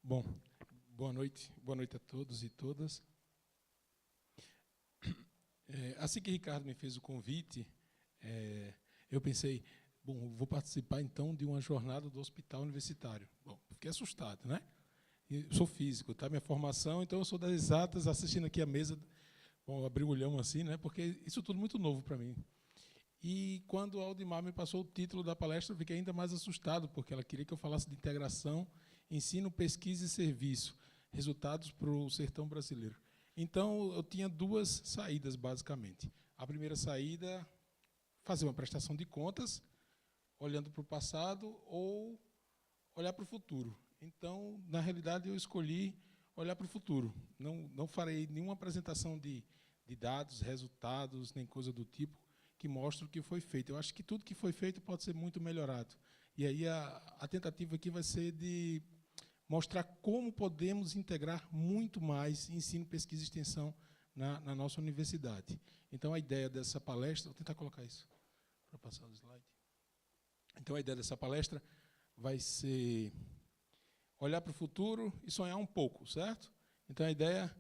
Bom, boa noite a todos e todas. Assim que Ricardo me fez o convite, eu pensei, bom, vou participar então de uma jornada do hospital universitário. Bom, fiquei assustado, né? Eu sou físico, tá? Minha formação, então eu sou das exatas, assistindo aqui a mesa, bom, abri o olhão assim, né? Porque isso tudo muito novo para mim. E quando o Aldimar me passou o título da palestra, eu fiquei ainda mais assustado, porque ela queria que eu falasse de integração, ensino, pesquisa e serviço, resultados para o sertão brasileiro. Então, eu tinha duas saídas, basicamente. A primeira saída, fazer uma prestação de contas, olhando para o passado, ou olhar para o futuro. Então, na realidade, eu escolhi olhar para o futuro. Não farei nenhuma apresentação de dados, resultados, nem coisa do tipo, que mostra o que foi feito. Eu acho que tudo que foi feito pode ser muito melhorado. E aí a tentativa aqui vai ser de mostrar como podemos integrar muito mais ensino, pesquisa e extensão na nossa universidade. Então, a ideia dessa palestra... Vou tentar colocar isso para passar o slide. Então, a ideia dessa palestra vai ser olhar para o futuro e sonhar um pouco, certo? Então, a ideia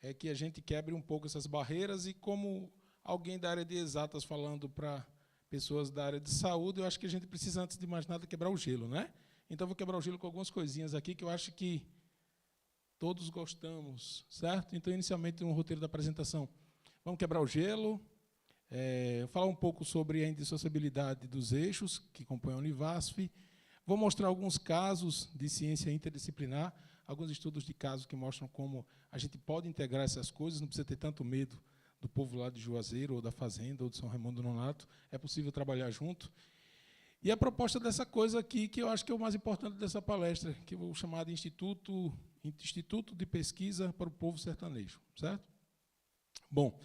é que a gente quebre um pouco essas barreiras e, como alguém da área de exatas falando para pessoas da área de saúde, eu acho que a gente precisa, antes de mais nada, quebrar o gelo, né? Então, vou quebrar o gelo com algumas coisinhas aqui que eu acho que todos gostamos, certo? Então, inicialmente, um roteiro da apresentação. Vamos quebrar o gelo, falar um pouco sobre a indissociabilidade dos eixos que compõem a Univasf. Vou mostrar alguns casos de ciência interdisciplinar, alguns estudos de casos que mostram como a gente pode integrar essas coisas, não precisa ter tanto medo do povo lá de Juazeiro, ou da Fazenda, ou de São Raimundo Nonato, é possível trabalhar junto. E a proposta dessa coisa aqui, que eu acho que é o mais importante dessa palestra, que eu vou chamar de Instituto de Pesquisa para o Povo Sertanejo, certo? Bom,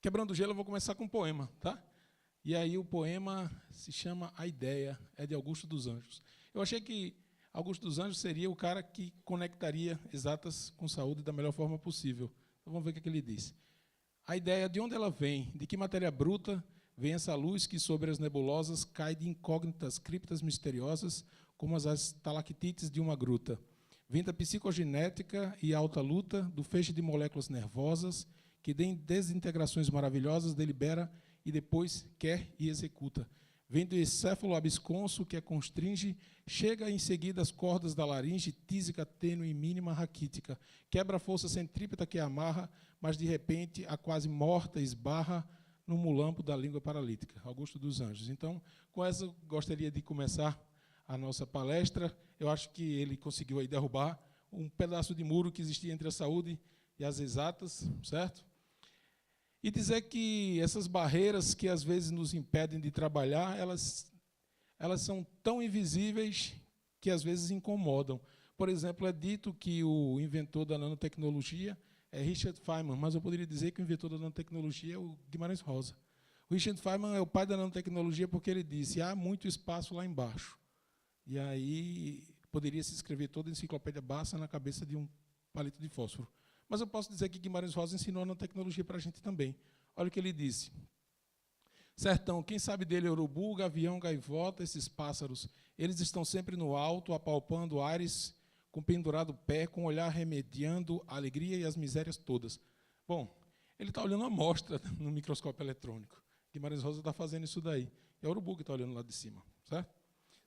quebrando o gelo, eu vou começar com um poema, tá? E aí o poema se chama A Ideia, é de Augusto dos Anjos. Eu achei que Augusto dos Anjos seria o cara que conectaria exatas com saúde da melhor forma possível. Então vamos ver o que ele diz. A ideia, de onde ela vem, de que matéria bruta vem essa luz que sobre as nebulosas cai de incógnitas criptas misteriosas, como as estalactites de uma gruta. Vem da psicogenética e alta luta, do feixe de moléculas nervosas, que em desintegrações maravilhosas delibera e depois quer e executa. Vem do encéfalo absconso que a constringe, chega em seguida às cordas da laringe, tísica, tênue e mínima raquítica, quebra a força centrípeta que a amarra, mas de repente a quase morta esbarra no mulambo da língua paralítica. Augusto dos Anjos. Então, com essa, eu gostaria de começar a nossa palestra. Eu acho que ele conseguiu aí derrubar um pedaço de muro que existia entre a saúde e as exatas, certo? E dizer que essas barreiras que às vezes nos impedem de trabalhar, elas são tão invisíveis que às vezes incomodam. Por exemplo, é dito que o inventor da nanotecnologia é Richard Feynman, mas eu poderia dizer que o inventor da nanotecnologia é o Guimarães Rosa. O Richard Feynman é o pai da nanotecnologia porque ele disse: há muito espaço lá embaixo. E aí poderia se escrever toda a enciclopédia Barça na cabeça de um palito de fósforo. Mas eu posso dizer que Guimarães Rosa ensinou a nanotecnologia para a gente também. Olha o que ele disse. Sertão, quem sabe dele é urubu, gavião, gaivota, esses pássaros. Eles estão sempre no alto, apalpando ares, com pendurado pé, com o olhar remediando a alegria e as misérias todas. Bom, ele está olhando a amostra no microscópio eletrônico. Guimarães Rosa está fazendo isso daí. É o urubu que está olhando lá de cima, certo?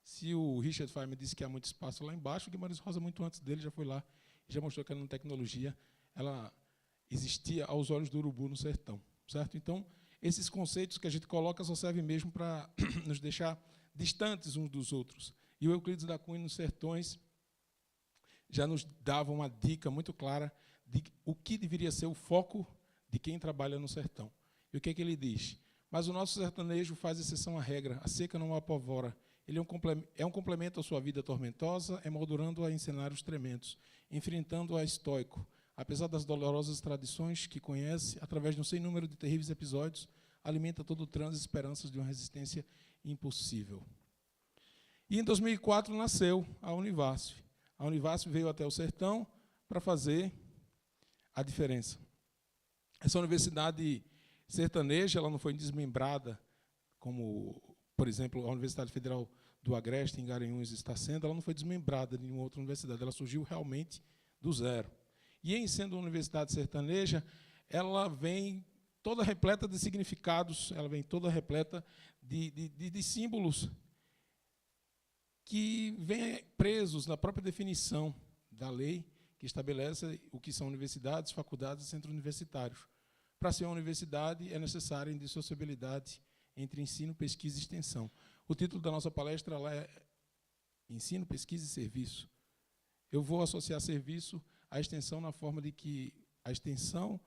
Se o Richard Feynman disse que há muito espaço lá embaixo, o Guimarães Rosa, muito antes dele, já foi lá e já mostrou que a nanotecnologia ela existia aos olhos do urubu no sertão, certo? Então, esses conceitos que a gente coloca só servem mesmo para nos deixar distantes uns dos outros. E o Euclides da Cunha, nos Sertões, já nos dava uma dica muito clara de o que deveria ser o foco de quem trabalha no sertão. E o que é que ele diz? Mas o nosso sertanejo faz exceção à regra, a seca não o apavora. Ele é um complemento à sua vida tormentosa, emoldurando-a em cenários tremendos, enfrentando-a estoico, apesar das dolorosas tradições que conhece, através de um sem número de terríveis episódios, alimenta todo o transe e esperanças de uma resistência impossível. E em 2004 nasceu a Univasf. A Univasf veio até o sertão para fazer a diferença. Essa universidade sertaneja, ela não foi desmembrada como, por exemplo, a Universidade Federal do Agreste, em Garanhuns, está sendo, ela não foi desmembrada de nenhuma outra universidade, ela surgiu realmente do zero. E, em sendo uma universidade sertaneja, ela vem toda repleta de significados, ela vem toda repleta de símbolos que vêm presos na própria definição da lei que estabelece o que são universidades, faculdades e centros universitários. Para ser uma universidade, é necessária a indissociabilidade entre ensino, pesquisa e extensão. O título da nossa palestra ela é Ensino, Pesquisa e Serviço. Eu vou associar serviço à extensão na forma de que a extensão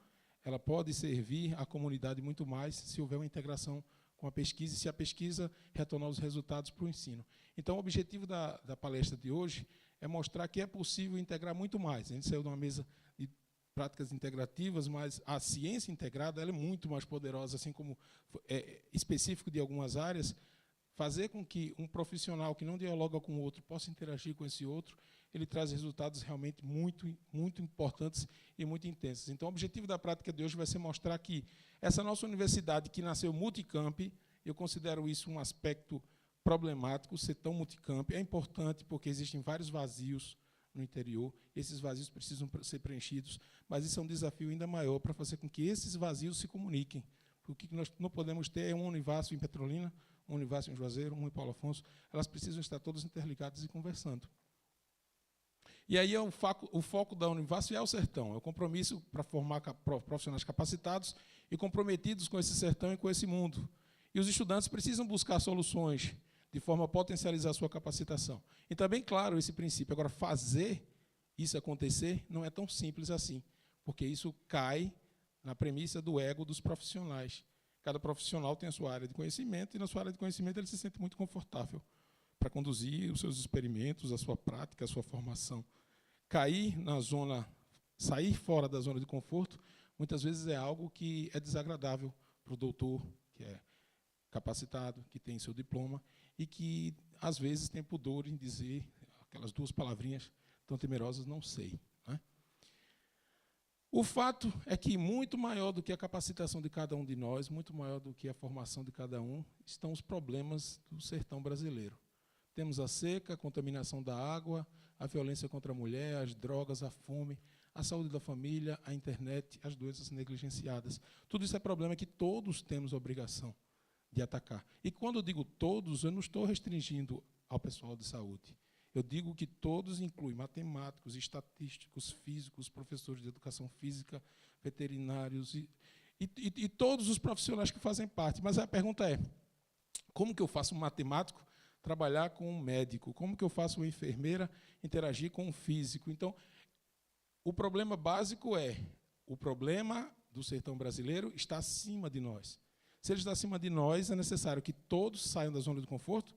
ela pode servir à comunidade muito mais se houver uma integração com a pesquisa e se a pesquisa retornar os resultados para o ensino. Então, o objetivo da palestra de hoje é mostrar que é possível integrar muito mais. A gente saiu de uma mesa de práticas integrativas, mas a ciência integrada ela é muito mais poderosa, assim como é específico de algumas áreas, fazer com que um profissional que não dialoga com o outro possa interagir com esse outro, ele traz resultados realmente muito importantes e muito intensos. Então, o objetivo da prática de hoje vai ser mostrar que essa nossa universidade, que nasceu multicamp, eu considero isso um aspecto problemático, ser tão multicamp, é importante porque existem vários vazios no interior, esses vazios precisam ser preenchidos, mas isso é um desafio ainda maior para fazer com que esses vazios se comuniquem. O que nós não podemos ter é um Univassio em Petrolina, um Univassio em Juazeiro, um em Paulo Afonso, elas precisam estar todas interligadas e conversando. E aí o foco da Univassio é o sertão, é o compromisso para formar profissionais capacitados e comprometidos com esse sertão e com esse mundo. E os estudantes precisam buscar soluções de forma a potencializar a sua capacitação. Então, é bem claro esse princípio. Agora, fazer isso acontecer não é tão simples assim, porque isso cai na premissa do ego dos profissionais. Cada profissional tem a sua área de conhecimento, e na sua área de conhecimento ele se sente muito confortável para conduzir os seus experimentos, a sua prática, a sua formação. Sair fora da zona de conforto, muitas vezes é algo que é desagradável para o doutor, que é capacitado, que tem seu diploma, e que, às vezes, tem pudor em dizer aquelas duas palavrinhas tão temerosas, não sei. Né? O fato é que, muito maior do que a capacitação de cada um de nós, muito maior do que a formação de cada um, estão os problemas do sertão brasileiro. Temos a seca, a contaminação da água, a violência contra a mulher, as drogas, a fome, a saúde da família, a internet, as doenças negligenciadas. Tudo isso é problema que todos temos a obrigação de atacar. E quando eu digo todos, eu não estou restringindo ao pessoal de saúde. Eu digo que todos incluem matemáticos, estatísticos, físicos, professores de educação física, veterinários e todos os profissionais que fazem parte. Mas a pergunta é, como que eu faço um matemático trabalhar com um médico? Como que eu faço uma enfermeira interagir com um físico? Então, o problema básico o problema do sertão brasileiro está acima de nós. Se ele está acima de nós, é necessário que todos saiam da zona de conforto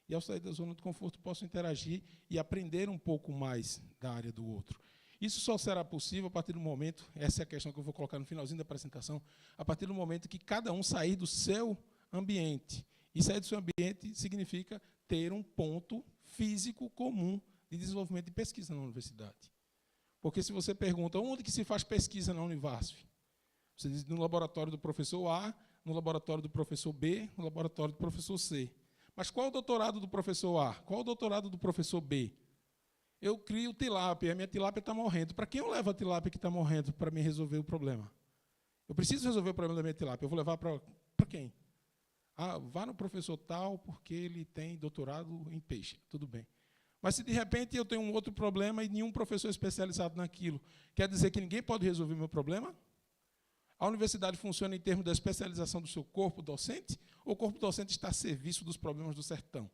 e, ao sair da zona de conforto, possam interagir e aprender um pouco mais da área do outro. Isso só será possível a partir do momento, essa é a questão que eu vou colocar no finalzinho da apresentação, a partir do momento que cada um sair do seu ambiente. E sair do seu ambiente significa ter um ponto físico comum de desenvolvimento de pesquisa na universidade. Porque se você pergunta onde que se faz pesquisa na Univassio, você diz no laboratório do professor A, no laboratório do professor B, no laboratório do professor C. Mas qual é o doutorado do professor A? Qual é o doutorado do professor B? Eu crio tilápia, a minha tilápia está morrendo. Para quem eu levo a tilápia que está morrendo para me resolver o problema? Eu preciso resolver o problema da minha tilápia. Eu vou levar para quem? Ah, vá no professor tal, porque ele tem doutorado em peixe. Tudo bem. Mas se de repente eu tenho um outro problema e nenhum professor especializado naquilo, quer dizer que ninguém pode resolver o meu problema? A universidade funciona em termos da especialização do seu corpo docente, ou o corpo docente está a serviço dos problemas do sertão?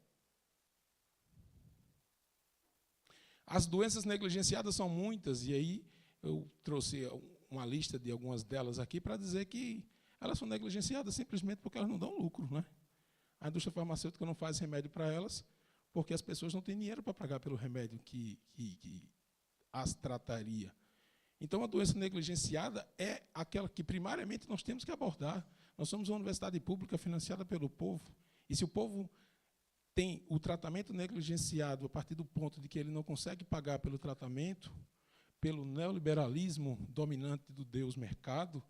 As doenças negligenciadas são muitas, e aí eu trouxe uma lista de algumas delas aqui para dizer que elas são negligenciadas simplesmente porque elas não dão lucro. Né? A indústria farmacêutica não faz remédio para elas, porque as pessoas não têm dinheiro para pagar pelo remédio que as trataria. Então, a doença negligenciada é aquela que, primariamente, nós temos que abordar. Nós somos uma universidade pública financiada pelo povo. E se o povo tem o tratamento negligenciado a partir do ponto de que ele não consegue pagar pelo tratamento, pelo neoliberalismo dominante do Deus mercado,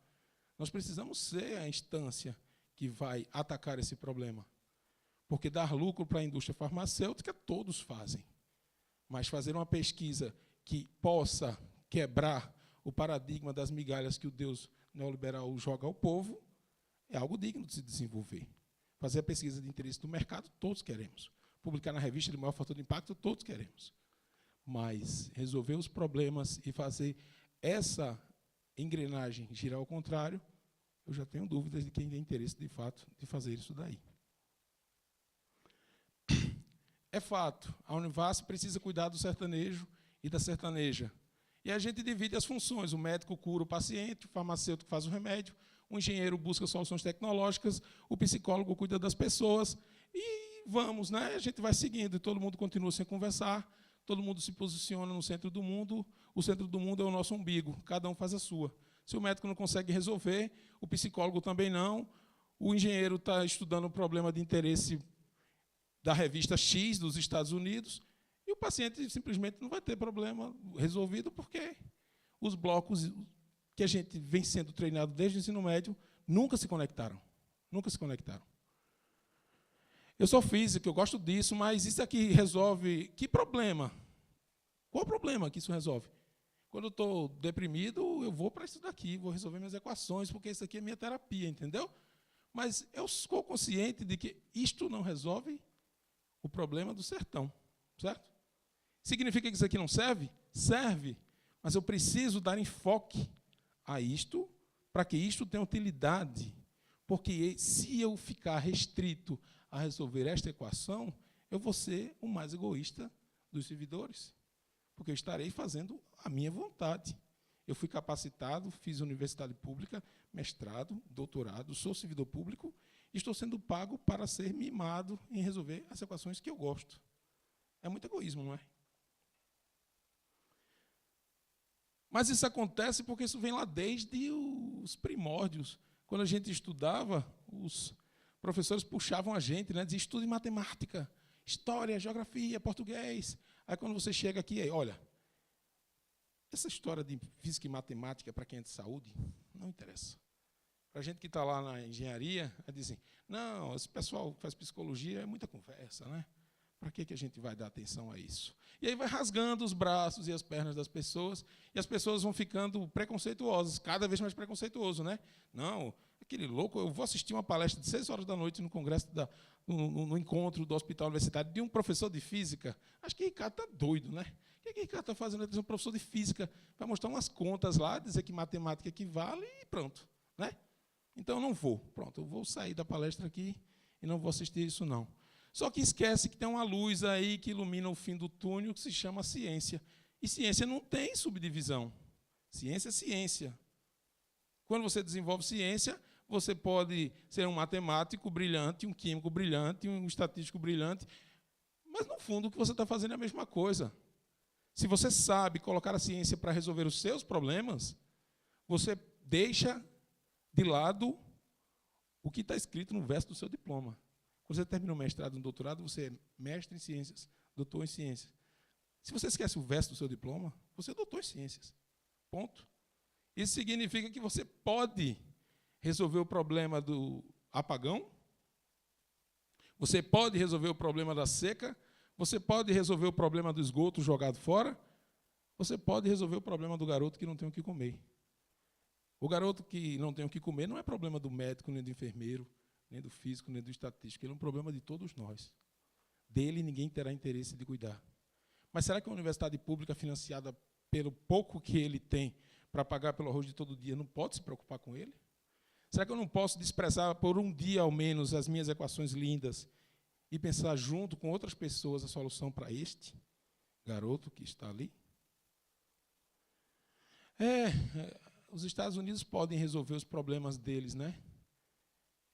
nós precisamos ser a instância que vai atacar esse problema. Porque dar lucro para a indústria farmacêutica, todos fazem. Mas fazer uma pesquisa que possa quebrar o paradigma das migalhas que o Deus neoliberal joga ao povo é algo digno de se desenvolver. Fazer a pesquisa de interesse do mercado, todos queremos. Publicar na revista de maior fator de impacto, todos queremos. Mas resolver os problemas e fazer essa engrenagem girar ao contrário, eu já tenho dúvidas de quem tem interesse, de fato, de fazer isso daí. É fato, a Univasf precisa cuidar do sertanejo e da sertaneja. E a gente divide as funções. O médico cura o paciente, o farmacêutico faz o remédio, o engenheiro busca soluções tecnológicas, o psicólogo cuida das pessoas. E vamos, né? A gente vai seguindo, e todo mundo continua sem conversar, todo mundo se posiciona no centro do mundo, o centro do mundo é o nosso umbigo, cada um faz a sua. Se o médico não consegue resolver, o psicólogo também não, o engenheiro está estudando um problema de interesse da revista X dos Estados Unidos, e o paciente simplesmente não vai ter problema resolvido, porque os blocos que a gente vem sendo treinado desde o ensino médio nunca se conectaram. Nunca se conectaram. Eu sou físico, eu gosto disso, mas isso aqui resolve... Que problema? Qual o problema que isso resolve? Quando eu estou deprimido, eu vou para isso daqui, vou resolver minhas equações, porque isso aqui é minha terapia, entendeu? Mas eu sou consciente de que isto não resolve o problema do sertão, certo? Significa que isso aqui não serve? Serve, mas eu preciso dar enfoque a isto para que isto tenha utilidade. Porque se eu ficar restrito a resolver esta equação, eu vou ser o mais egoísta dos servidores, porque eu estarei fazendo a minha vontade. Eu fui capacitado, fiz universidade pública, mestrado, doutorado, sou servidor público, e estou sendo pago para ser mimado em resolver as equações que eu gosto. É muito egoísmo, não é? Mas isso acontece porque isso vem lá desde os primórdios. Quando a gente estudava, os professores puxavam a gente, né, diziam, estude matemática, história, geografia, português. Aí quando você chega aqui, aí, olha, essa história de física e matemática para quem é de saúde, não interessa. Para a gente que está lá na engenharia, dizem, não, esse pessoal que faz psicologia é muita conversa, né? Para que a gente vai dar atenção a isso? E aí vai rasgando os braços e as pernas das pessoas, e as pessoas vão ficando preconceituosas, cada vez mais preconceituoso, né? Não, aquele louco, eu vou assistir uma palestra de 6 horas da noite no congresso, no encontro do hospital universitário de um professor de física. Acho que Ricardo está doido, né? O que Ricardo está fazendo? Ele é um professor de física, vai mostrar umas contas lá, dizer que matemática equivale e pronto, né? Então, eu não vou. Pronto, eu vou sair da palestra aqui e não vou assistir isso, não. Só que esquece que tem uma luz aí que ilumina o fim do túnel, que se chama ciência. E ciência não tem subdivisão. Ciência é ciência. Quando você desenvolve ciência, você pode ser um matemático brilhante, um químico brilhante, um estatístico brilhante, mas, no fundo, o que você está fazendo é a mesma coisa. Se você sabe colocar a ciência para resolver os seus problemas, você deixa de lado o que está escrito no verso do seu diploma. Quando você termina o mestrado e um doutorado, você é mestre em ciências, doutor em ciências. Se você esquece o verso do seu diploma, você é doutor em ciências. Ponto. Isso significa que você pode resolver o problema do apagão, você pode resolver o problema da seca, você pode resolver o problema do esgoto jogado fora, você pode resolver o problema do garoto que não tem o que comer. O garoto que não tem o que comer não é problema do médico, nem do enfermeiro, nem do físico, nem do estatístico. Ele é um problema de todos nós. Dele ninguém terá interesse de cuidar. Mas será que a universidade pública, financiada pelo pouco que ele tem para pagar pelo arroz de todo dia, não pode se preocupar com ele? Será que eu não posso desprezar por um dia, ao menos, as minhas equações lindas e pensar junto com outras pessoas a solução para este garoto que está ali? Os Estados Unidos podem resolver os problemas deles, né?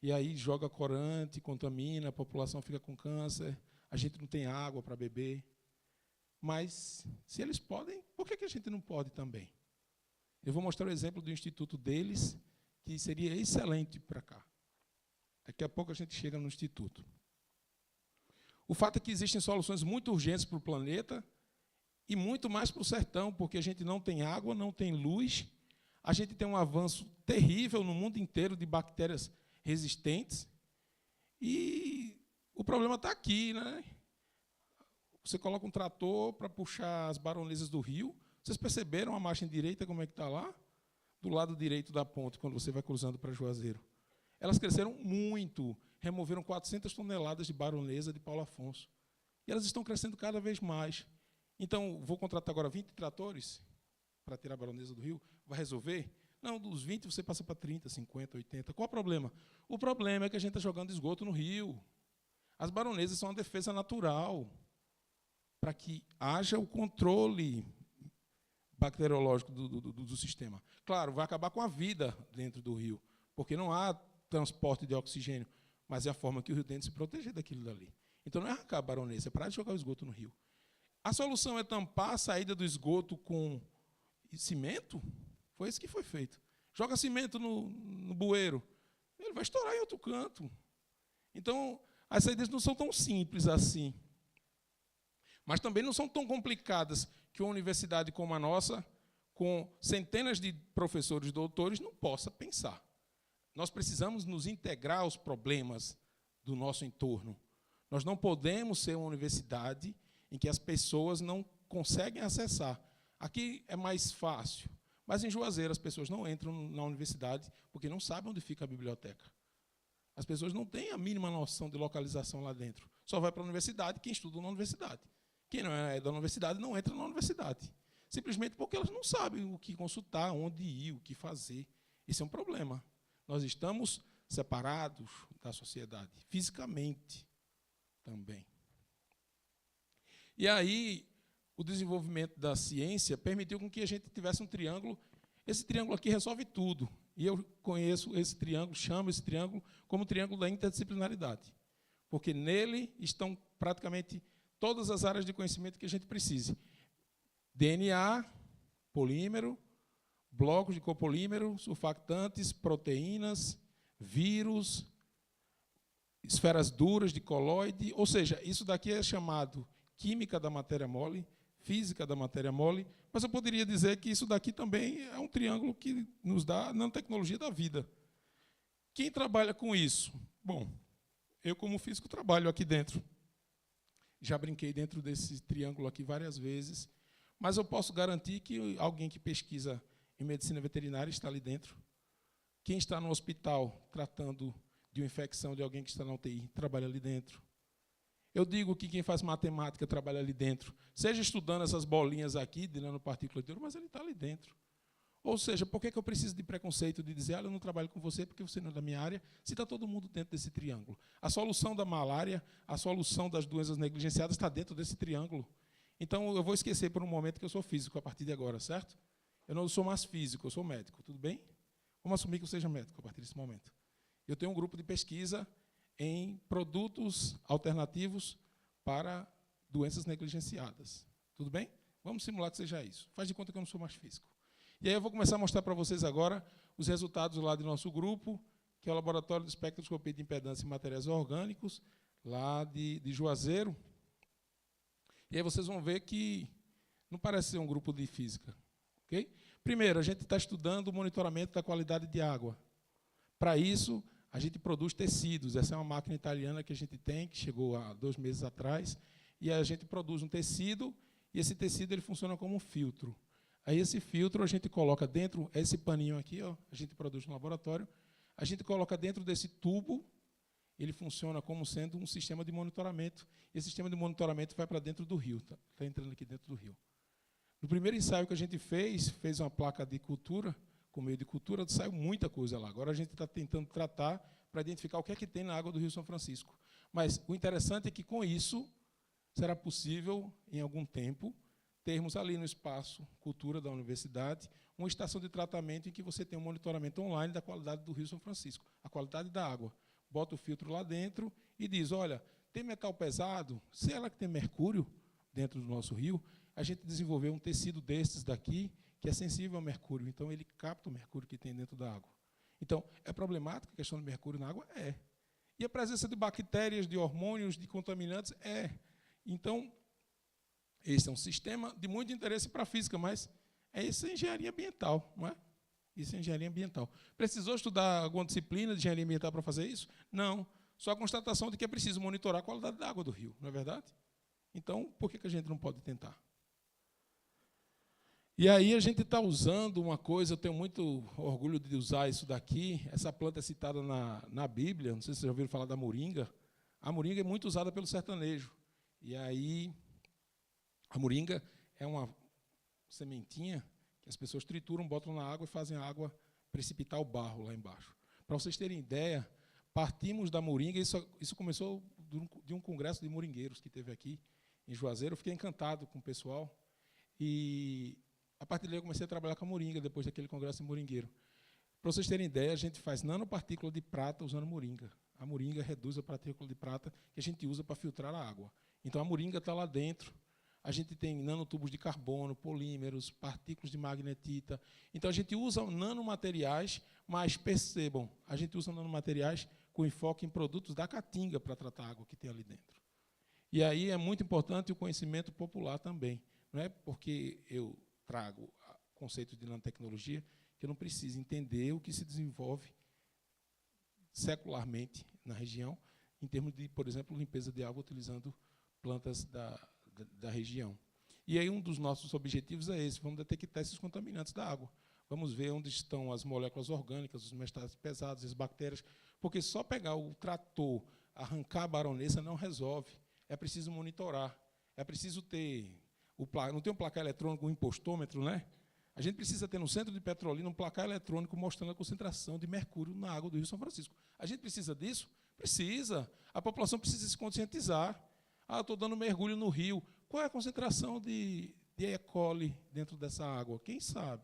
E aí joga corante, contamina, a população fica com câncer, a gente não tem água para beber. Mas, se eles podem, por que a gente não pode também? Eu vou mostrar o exemplo do instituto deles, que seria excelente para cá. Daqui a pouco a gente chega no instituto. O fato é que existem soluções muito urgentes para o planeta e muito mais para o sertão, porque a gente não tem água, não tem luz, a gente tem um avanço terrível no mundo inteiro de bactérias resistentes, e o problema está aqui, né? Você coloca um trator para puxar as baronesas do rio. Vocês perceberam a margem direita, como é que está lá? Do lado direito da ponte, quando você vai cruzando para Juazeiro. Elas cresceram muito, removeram 400 toneladas de baronesa de Paulo Afonso. E elas estão crescendo cada vez mais. Então, vou contratar agora 20 tratores para tirar a baronesa do rio? Vai resolver? Não, dos 20 você passa para 30, 50, 80. Qual o problema? O problema é que a gente está jogando esgoto no rio. As baronesas são uma defesa natural para que haja o controle bacteriológico do sistema. Claro, vai acabar com a vida dentro do rio, porque não há transporte de oxigênio, mas é a forma que o rio tem de se proteger daquilo dali. Então, não é arrancar a baronesa, é parar de jogar o esgoto no rio. A solução é tampar a saída do esgoto com cimento? Foi isso que foi feito. Joga cimento no bueiro, ele vai estourar em outro canto. Então, as saídas não são tão simples assim. Mas também não são tão complicadas que uma universidade como a nossa, com centenas de professores e doutores, não possa pensar. Nós precisamos nos integrar aos problemas do nosso entorno. Nós não podemos ser uma universidade em que as pessoas não conseguem acessar. Aqui é mais fácil, mas em Juazeiro as pessoas não entram na universidade porque não sabem onde fica a biblioteca. As pessoas não têm a mínima noção de localização lá dentro. Só vai para a universidade quem estuda na universidade. Quem não é da universidade não entra na universidade. Simplesmente porque elas não sabem o que consultar, onde ir, o que fazer. Isso é um problema. Nós estamos separados da sociedade, fisicamente também. E aí, o desenvolvimento da ciência permitiu com que a gente tivesse um triângulo. Esse triângulo aqui resolve tudo. E eu conheço esse triângulo, chamo esse triângulo como o triângulo da interdisciplinaridade. Porque nele estão praticamente todas as áreas de conhecimento que a gente precise. DNA, polímero, blocos de copolímero, surfactantes, proteínas, vírus, esferas duras de coloide. Ou seja, isso daqui é chamado química da matéria mole, física da matéria mole, mas eu poderia dizer que isso daqui também é um triângulo que nos dá a nanotecnologia da vida. Quem trabalha com isso? Bom, eu como físico trabalho aqui dentro. Já brinquei dentro desse triângulo aqui várias vezes, mas eu posso garantir que alguém que pesquisa em medicina veterinária está ali dentro. Quem está no hospital tratando de uma infecção de alguém que está na UTI trabalha ali dentro. Eu digo que quem faz matemática trabalha ali dentro, seja estudando essas bolinhas aqui, de nanopartículas de ouro, mas ele está ali dentro. Ou seja, por que eu preciso de preconceito de dizer, eu não trabalho com você porque você não é da minha área, se está todo mundo dentro desse triângulo? A solução da malária, a solução das doenças negligenciadas está dentro desse triângulo. Então, eu vou esquecer por um momento que eu sou físico a partir de agora, certo? Eu não sou mais físico, eu sou médico, tudo bem? Vamos assumir que eu seja médico a partir desse momento. Eu tenho um grupo de pesquisa em produtos alternativos para doenças negligenciadas. Tudo bem? Vamos simular que seja isso. Faz de conta que eu não sou mais físico. E aí eu vou começar a mostrar para vocês agora os resultados lá do nosso grupo, que é o Laboratório de Espectroscopia de Impedância em Materiais Orgânicos, lá de Juazeiro. E aí vocês vão ver que não parece ser um grupo de física. Okay? Primeiro, a gente está estudando o monitoramento da qualidade de água. Para isso, a gente produz tecidos. Essa é uma máquina italiana que a gente tem, que chegou há 2 meses atrás, e a gente produz um tecido, e esse tecido ele funciona como um filtro. Aí esse filtro a gente coloca dentro, esse paninho aqui, ó, a gente produz no laboratório, a gente coloca dentro desse tubo, ele funciona como sendo um sistema de monitoramento. Esse sistema de monitoramento vai para dentro do rio, está entrando aqui dentro do rio. No primeiro ensaio que a gente fez uma placa de cultura, com meio de cultura, saiu muita coisa lá. Agora a gente está tentando tratar para identificar o que é que tem na água do Rio São Francisco. Mas o interessante é que, com isso, será possível, em algum tempo, termos ali no espaço cultura da universidade uma estação de tratamento em que você tem um monitoramento online da qualidade do Rio São Francisco, a qualidade da água. Bota o filtro lá dentro e diz, olha, tem metal pesado, se ela que tem mercúrio dentro do nosso rio, a gente desenvolveu um tecido desses daqui que é sensível ao mercúrio, então ele capta o mercúrio que tem dentro da água. Então, é problemática a questão do mercúrio na água? É. E a presença de bactérias, de hormônios, de contaminantes? É. Então, esse é um sistema de muito interesse para a física, mas isso é engenharia ambiental, não é? Isso é engenharia ambiental. Precisou estudar alguma disciplina de engenharia ambiental para fazer isso? Não. só a constatação de que é preciso monitorar a qualidade da água do rio, não é verdade? Então, por que a gente não pode tentar? E aí a gente está usando uma coisa, eu tenho muito orgulho de usar isso daqui, essa planta é citada na Bíblia, não sei se vocês já ouviram falar da moringa. A moringa é muito usada pelo sertanejo. E aí, a moringa é uma sementinha que as pessoas trituram, botam na água e fazem a água precipitar o barro lá embaixo. Para vocês terem ideia, partimos da moringa, isso começou de um congresso de moringueiros que teve aqui em Juazeiro. Eu fiquei encantado com o pessoal. E, a partir daí, eu comecei a trabalhar com a moringa, depois daquele congresso de moringueiro. Para vocês terem ideia, a gente faz nanopartícula de prata usando moringa. A moringa reduz a partícula de prata que a gente usa para filtrar a água. Então, a moringa está lá dentro. A gente tem nanotubos de carbono, polímeros, partículas de magnetita. Então, a gente usa nanomateriais, mas percebam, a gente usa nanomateriais com enfoque em produtos da caatinga para tratar a água que tem ali dentro. E aí é muito importante o conhecimento popular também. Não é porque eu trago conceitos de nanotecnologia que eu não preciso entender o que se desenvolve secularmente na região, em termos de, por exemplo, limpeza de água utilizando plantas da região. E aí um dos nossos objetivos é esse, vamos detectar esses contaminantes da água. Vamos ver onde estão as moléculas orgânicas, os metais pesados, as bactérias, porque só pegar o trator, arrancar a baronesa não resolve. É preciso monitorar, é preciso ter, não tem um placar eletrônico, um impostômetro, né? A gente precisa ter no centro de Petrolina um placar eletrônico mostrando a concentração de mercúrio na água do Rio São Francisco. A gente precisa disso? Precisa. A população precisa se conscientizar. Ah, eu estou dando mergulho no rio. Qual é a concentração de E. coli dentro dessa água? Quem sabe?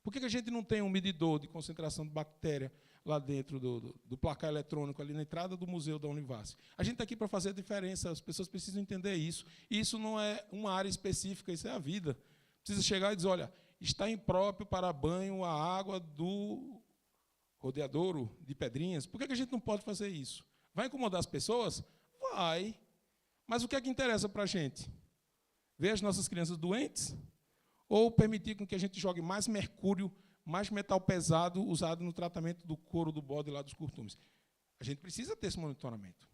Por que a gente não tem um medidor de concentração de bactéria lá dentro do placar eletrônico, ali na entrada do museu da Univasf? A gente está aqui para fazer a diferença, as pessoas precisam entender isso. E isso não é uma área específica, isso é a vida. Precisa chegar e dizer, olha, está impróprio para banho a água do rodeadouro de Pedrinhas. Por que a gente não pode fazer isso? Vai incomodar as pessoas? Vai. Mas o que é que interessa para a gente? Ver as nossas crianças doentes? Ou permitir com que a gente jogue mais mercúrio, mais metal pesado usado no tratamento do couro do bode lá dos curtumes? A gente precisa ter esse monitoramento.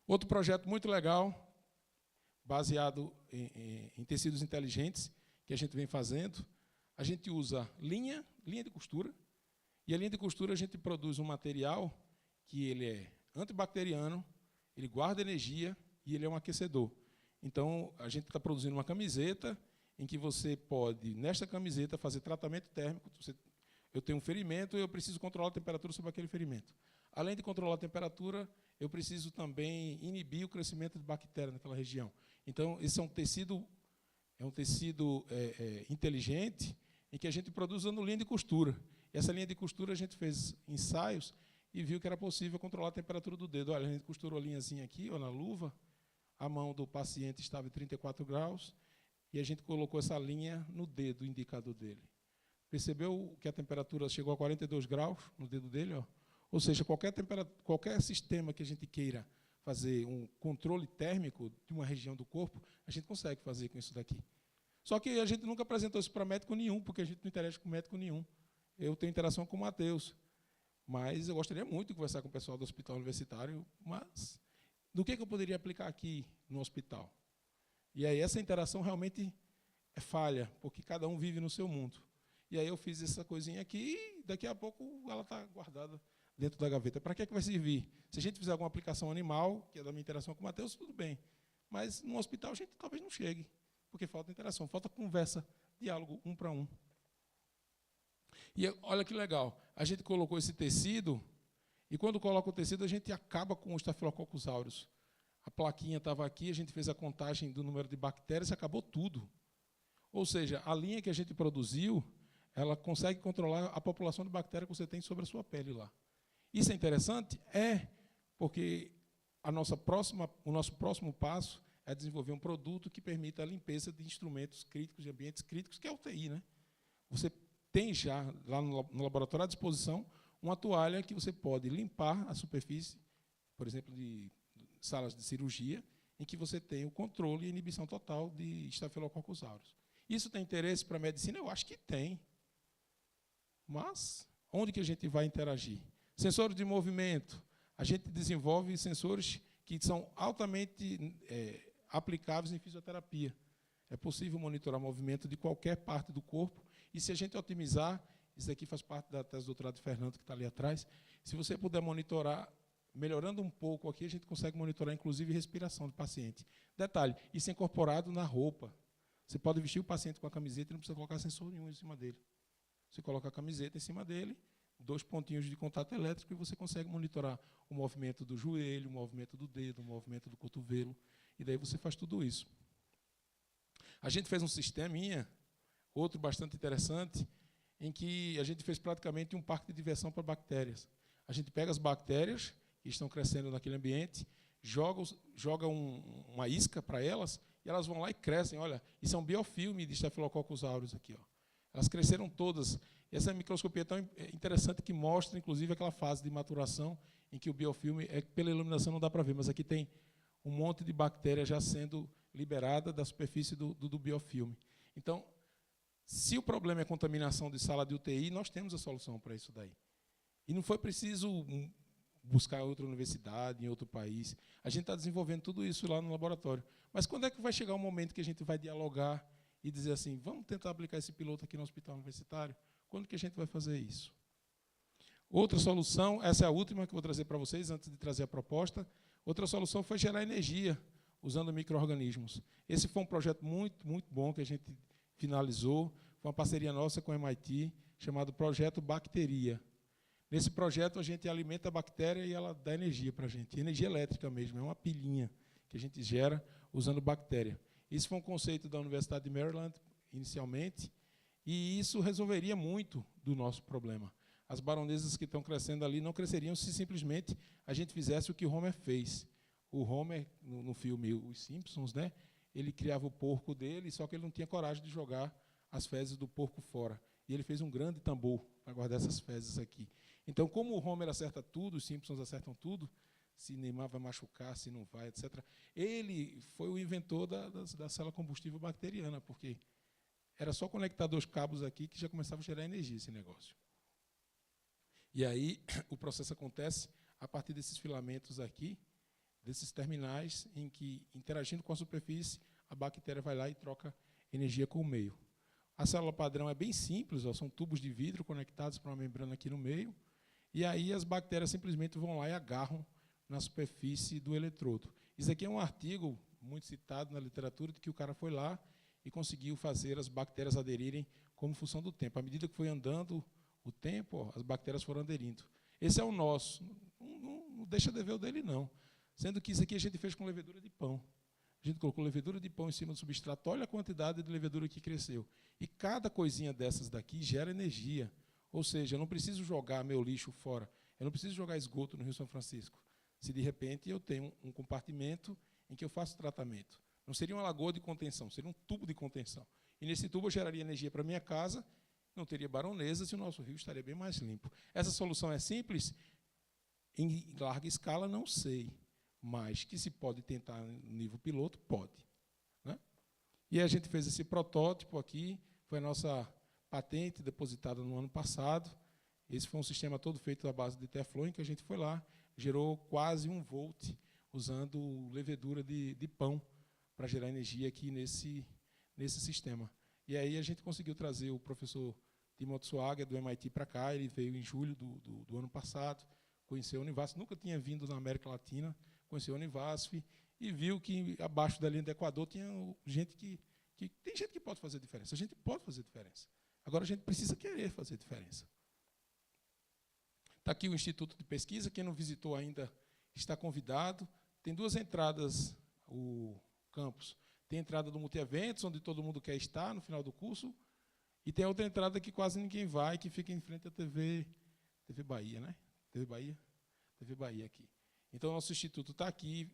Outro projeto muito legal, baseado em tecidos inteligentes, que a gente vem fazendo, a gente usa linha de costura, e a linha de costura a gente produz um material que ele é antibacteriano, ele guarda energia e ele é um aquecedor. Então, a gente está produzindo uma camiseta em que você pode, nesta camiseta, fazer tratamento térmico. Eu tenho um ferimento e eu preciso controlar a temperatura sobre aquele ferimento. Além de controlar a temperatura, eu preciso também inibir o crescimento de bactérias naquela região. Então, esse é um tecido inteligente em que a gente produz usando linha de costura. E essa linha de costura a gente fez ensaios e viu que era possível controlar a temperatura do dedo. Olha, a gente costurou a linhazinha aqui, ó, na luva, a mão do paciente estava em 34 graus, e a gente colocou essa linha no dedo, o indicador dele. Percebeu que a temperatura chegou a 42 graus no dedo dele? Ó? Ou seja, qualquer sistema que a gente queira fazer um controle térmico de uma região do corpo, a gente consegue fazer com isso daqui. Só que a gente nunca apresentou isso para médico nenhum, porque a gente não interage com médico nenhum. Eu tenho interação com o Matheus, mas eu gostaria muito de conversar com o pessoal do hospital universitário, mas do que eu poderia aplicar aqui no hospital? E aí essa interação realmente é falha, porque cada um vive no seu mundo. E aí eu fiz essa coisinha aqui e daqui a pouco ela está guardada dentro da gaveta. Para que vai servir? Se a gente fizer alguma aplicação animal, que é da minha interação com o Matheus, tudo bem. Mas no hospital a gente talvez não chegue, porque falta interação, falta conversa, diálogo um para um. E olha que legal, a gente colocou esse tecido, e quando coloca o tecido, a gente acaba com o Staphylococcus aureus. A plaquinha estava aqui, a gente fez a contagem do número de bactérias e acabou tudo. Ou seja, a linha que a gente produziu, ela consegue controlar a população de bactérias que você tem sobre a sua pele lá. Isso é interessante? É, porque o nosso próximo passo é desenvolver um produto que permita a limpeza de instrumentos críticos, de ambientes críticos, que é a UTI, né? Você tem já, lá no laboratório à disposição, uma toalha que você pode limpar a superfície, por exemplo, de salas de cirurgia, em que você tem o controle e inibição total de Staphylococcus aureus. Isso tem interesse para a medicina? Eu acho que tem. Mas onde que a gente vai interagir? Sensores de movimento. A gente desenvolve sensores que são altamente aplicáveis em fisioterapia. É possível monitorar o movimento de qualquer parte do corpo, e se a gente otimizar, isso aqui faz parte da tese de doutorado de Fernando, que está ali atrás, se você puder monitorar, melhorando um pouco aqui, a gente consegue monitorar, inclusive, a respiração do paciente. Detalhe, isso é incorporado na roupa. Você pode vestir o paciente com a camiseta e não precisa colocar sensor nenhum em cima dele. Você coloca a camiseta em cima dele, 2 pontinhos de contato elétrico, e você consegue monitorar o movimento do joelho, o movimento do dedo, o movimento do cotovelo, e daí você faz tudo isso. A gente fez um sisteminha, outro bastante interessante, em que a gente fez praticamente um parque de diversão para bactérias. A gente pega as bactérias que estão crescendo naquele ambiente, joga uma isca para elas, e elas vão lá e crescem. Olha, isso é um biofilme de Staphylococcus aureus aqui. Ó. Elas cresceram todas. Essa microscopia é tão interessante que mostra, inclusive, aquela fase de maturação em que o biofilme, pela iluminação não dá para ver, mas aqui tem um monte de bactérias já sendo liberada da superfície do biofilme. Então, se o problema é contaminação de sala de UTI, nós temos a solução para isso daí. E não foi preciso buscar em outra universidade, em outro país. A gente está desenvolvendo tudo isso lá no laboratório. Mas quando é que vai chegar o momento que a gente vai dialogar e dizer assim, vamos tentar aplicar esse piloto aqui no hospital universitário? Quando que a gente vai fazer isso? Outra solução, essa é a última que eu vou trazer para vocês, antes de trazer a proposta. Outra solução foi gerar energia usando micro-organismos. Esse foi um projeto muito, muito bom que a gente finalizou. Foi uma parceria nossa com o MIT, chamado Projeto Bacteria. Nesse projeto, a gente alimenta a bactéria e ela dá energia para a gente. Energia elétrica mesmo, é uma pilhinha que a gente gera usando bactéria. Isso foi um conceito da Universidade de Maryland, inicialmente, e isso resolveria muito do nosso problema. As baronesas que estão crescendo ali não cresceriam se simplesmente a gente fizesse o que o Homer fez. O Homer, no filme Os Simpsons, né, ele criava o porco dele, só que ele não tinha coragem de jogar as fezes do porco fora. E ele fez um grande tambor para guardar essas fezes aqui. Então, como o Homer acerta tudo, os Simpsons acertam tudo, se Neymar vai machucar, se não vai, etc. Ele foi o inventor da célula combustível bacteriana, porque era só conectar 2 cabos aqui que já começava a gerar energia esse negócio. E aí o processo acontece a partir desses filamentos aqui, desses terminais, em que, interagindo com a superfície, a bactéria vai lá e troca energia com o meio. A célula padrão é bem simples, ó, são tubos de vidro conectados para uma membrana aqui no meio, e aí as bactérias simplesmente vão lá e agarram na superfície do eletrodo. Isso aqui é um artigo muito citado na literatura de que o cara foi lá e conseguiu fazer as bactérias aderirem como função do tempo. À medida que foi andando o tempo, ó, as bactérias foram aderindo. Esse é o nosso. Não deixa de ver o dele, não. Sendo que isso aqui a gente fez com levedura de pão. A gente colocou levedura de pão em cima do substrato. Olha a quantidade de levedura que cresceu. E cada coisinha dessas daqui gera energia. Ou seja, eu não preciso jogar meu lixo fora. Eu não preciso jogar esgoto no Rio São Francisco. Se, de repente, eu tenho um compartimento em que eu faço tratamento. Não seria uma lagoa de contenção, seria um tubo de contenção. E nesse tubo eu geraria energia para a minha casa, não teria baronesas e o nosso rio estaria bem mais limpo. Essa solução é simples? Em larga escala, não sei. Mas que se pode tentar no nível piloto, pode. Né? E a gente fez esse protótipo aqui, foi a nossa patente depositada no ano passado. Esse foi um sistema todo feito à base de Teflon, em que a gente foi lá, gerou quase 1 volt, usando levedura de pão, para gerar energia aqui nesse sistema. E aí a gente conseguiu trazer o professor Timothy Swager, do MIT, para cá. Ele veio em julho do ano passado, conheceu a Univasf, nunca tinha vindo na América Latina, conheceu a Univasf e viu que abaixo da linha do Equador tinha gente tem gente que pode fazer diferença. A gente pode fazer diferença. Agora a gente precisa querer fazer diferença. Está aqui o Instituto de Pesquisa. Quem não visitou ainda está convidado. Tem 2 entradas, o campus. Tem a entrada do Multieventos, onde todo mundo quer estar no final do curso, e tem outra entrada que quase ninguém vai, que fica em frente à TV Bahia, né? TV Bahia aqui. Então, o nosso instituto está aqui,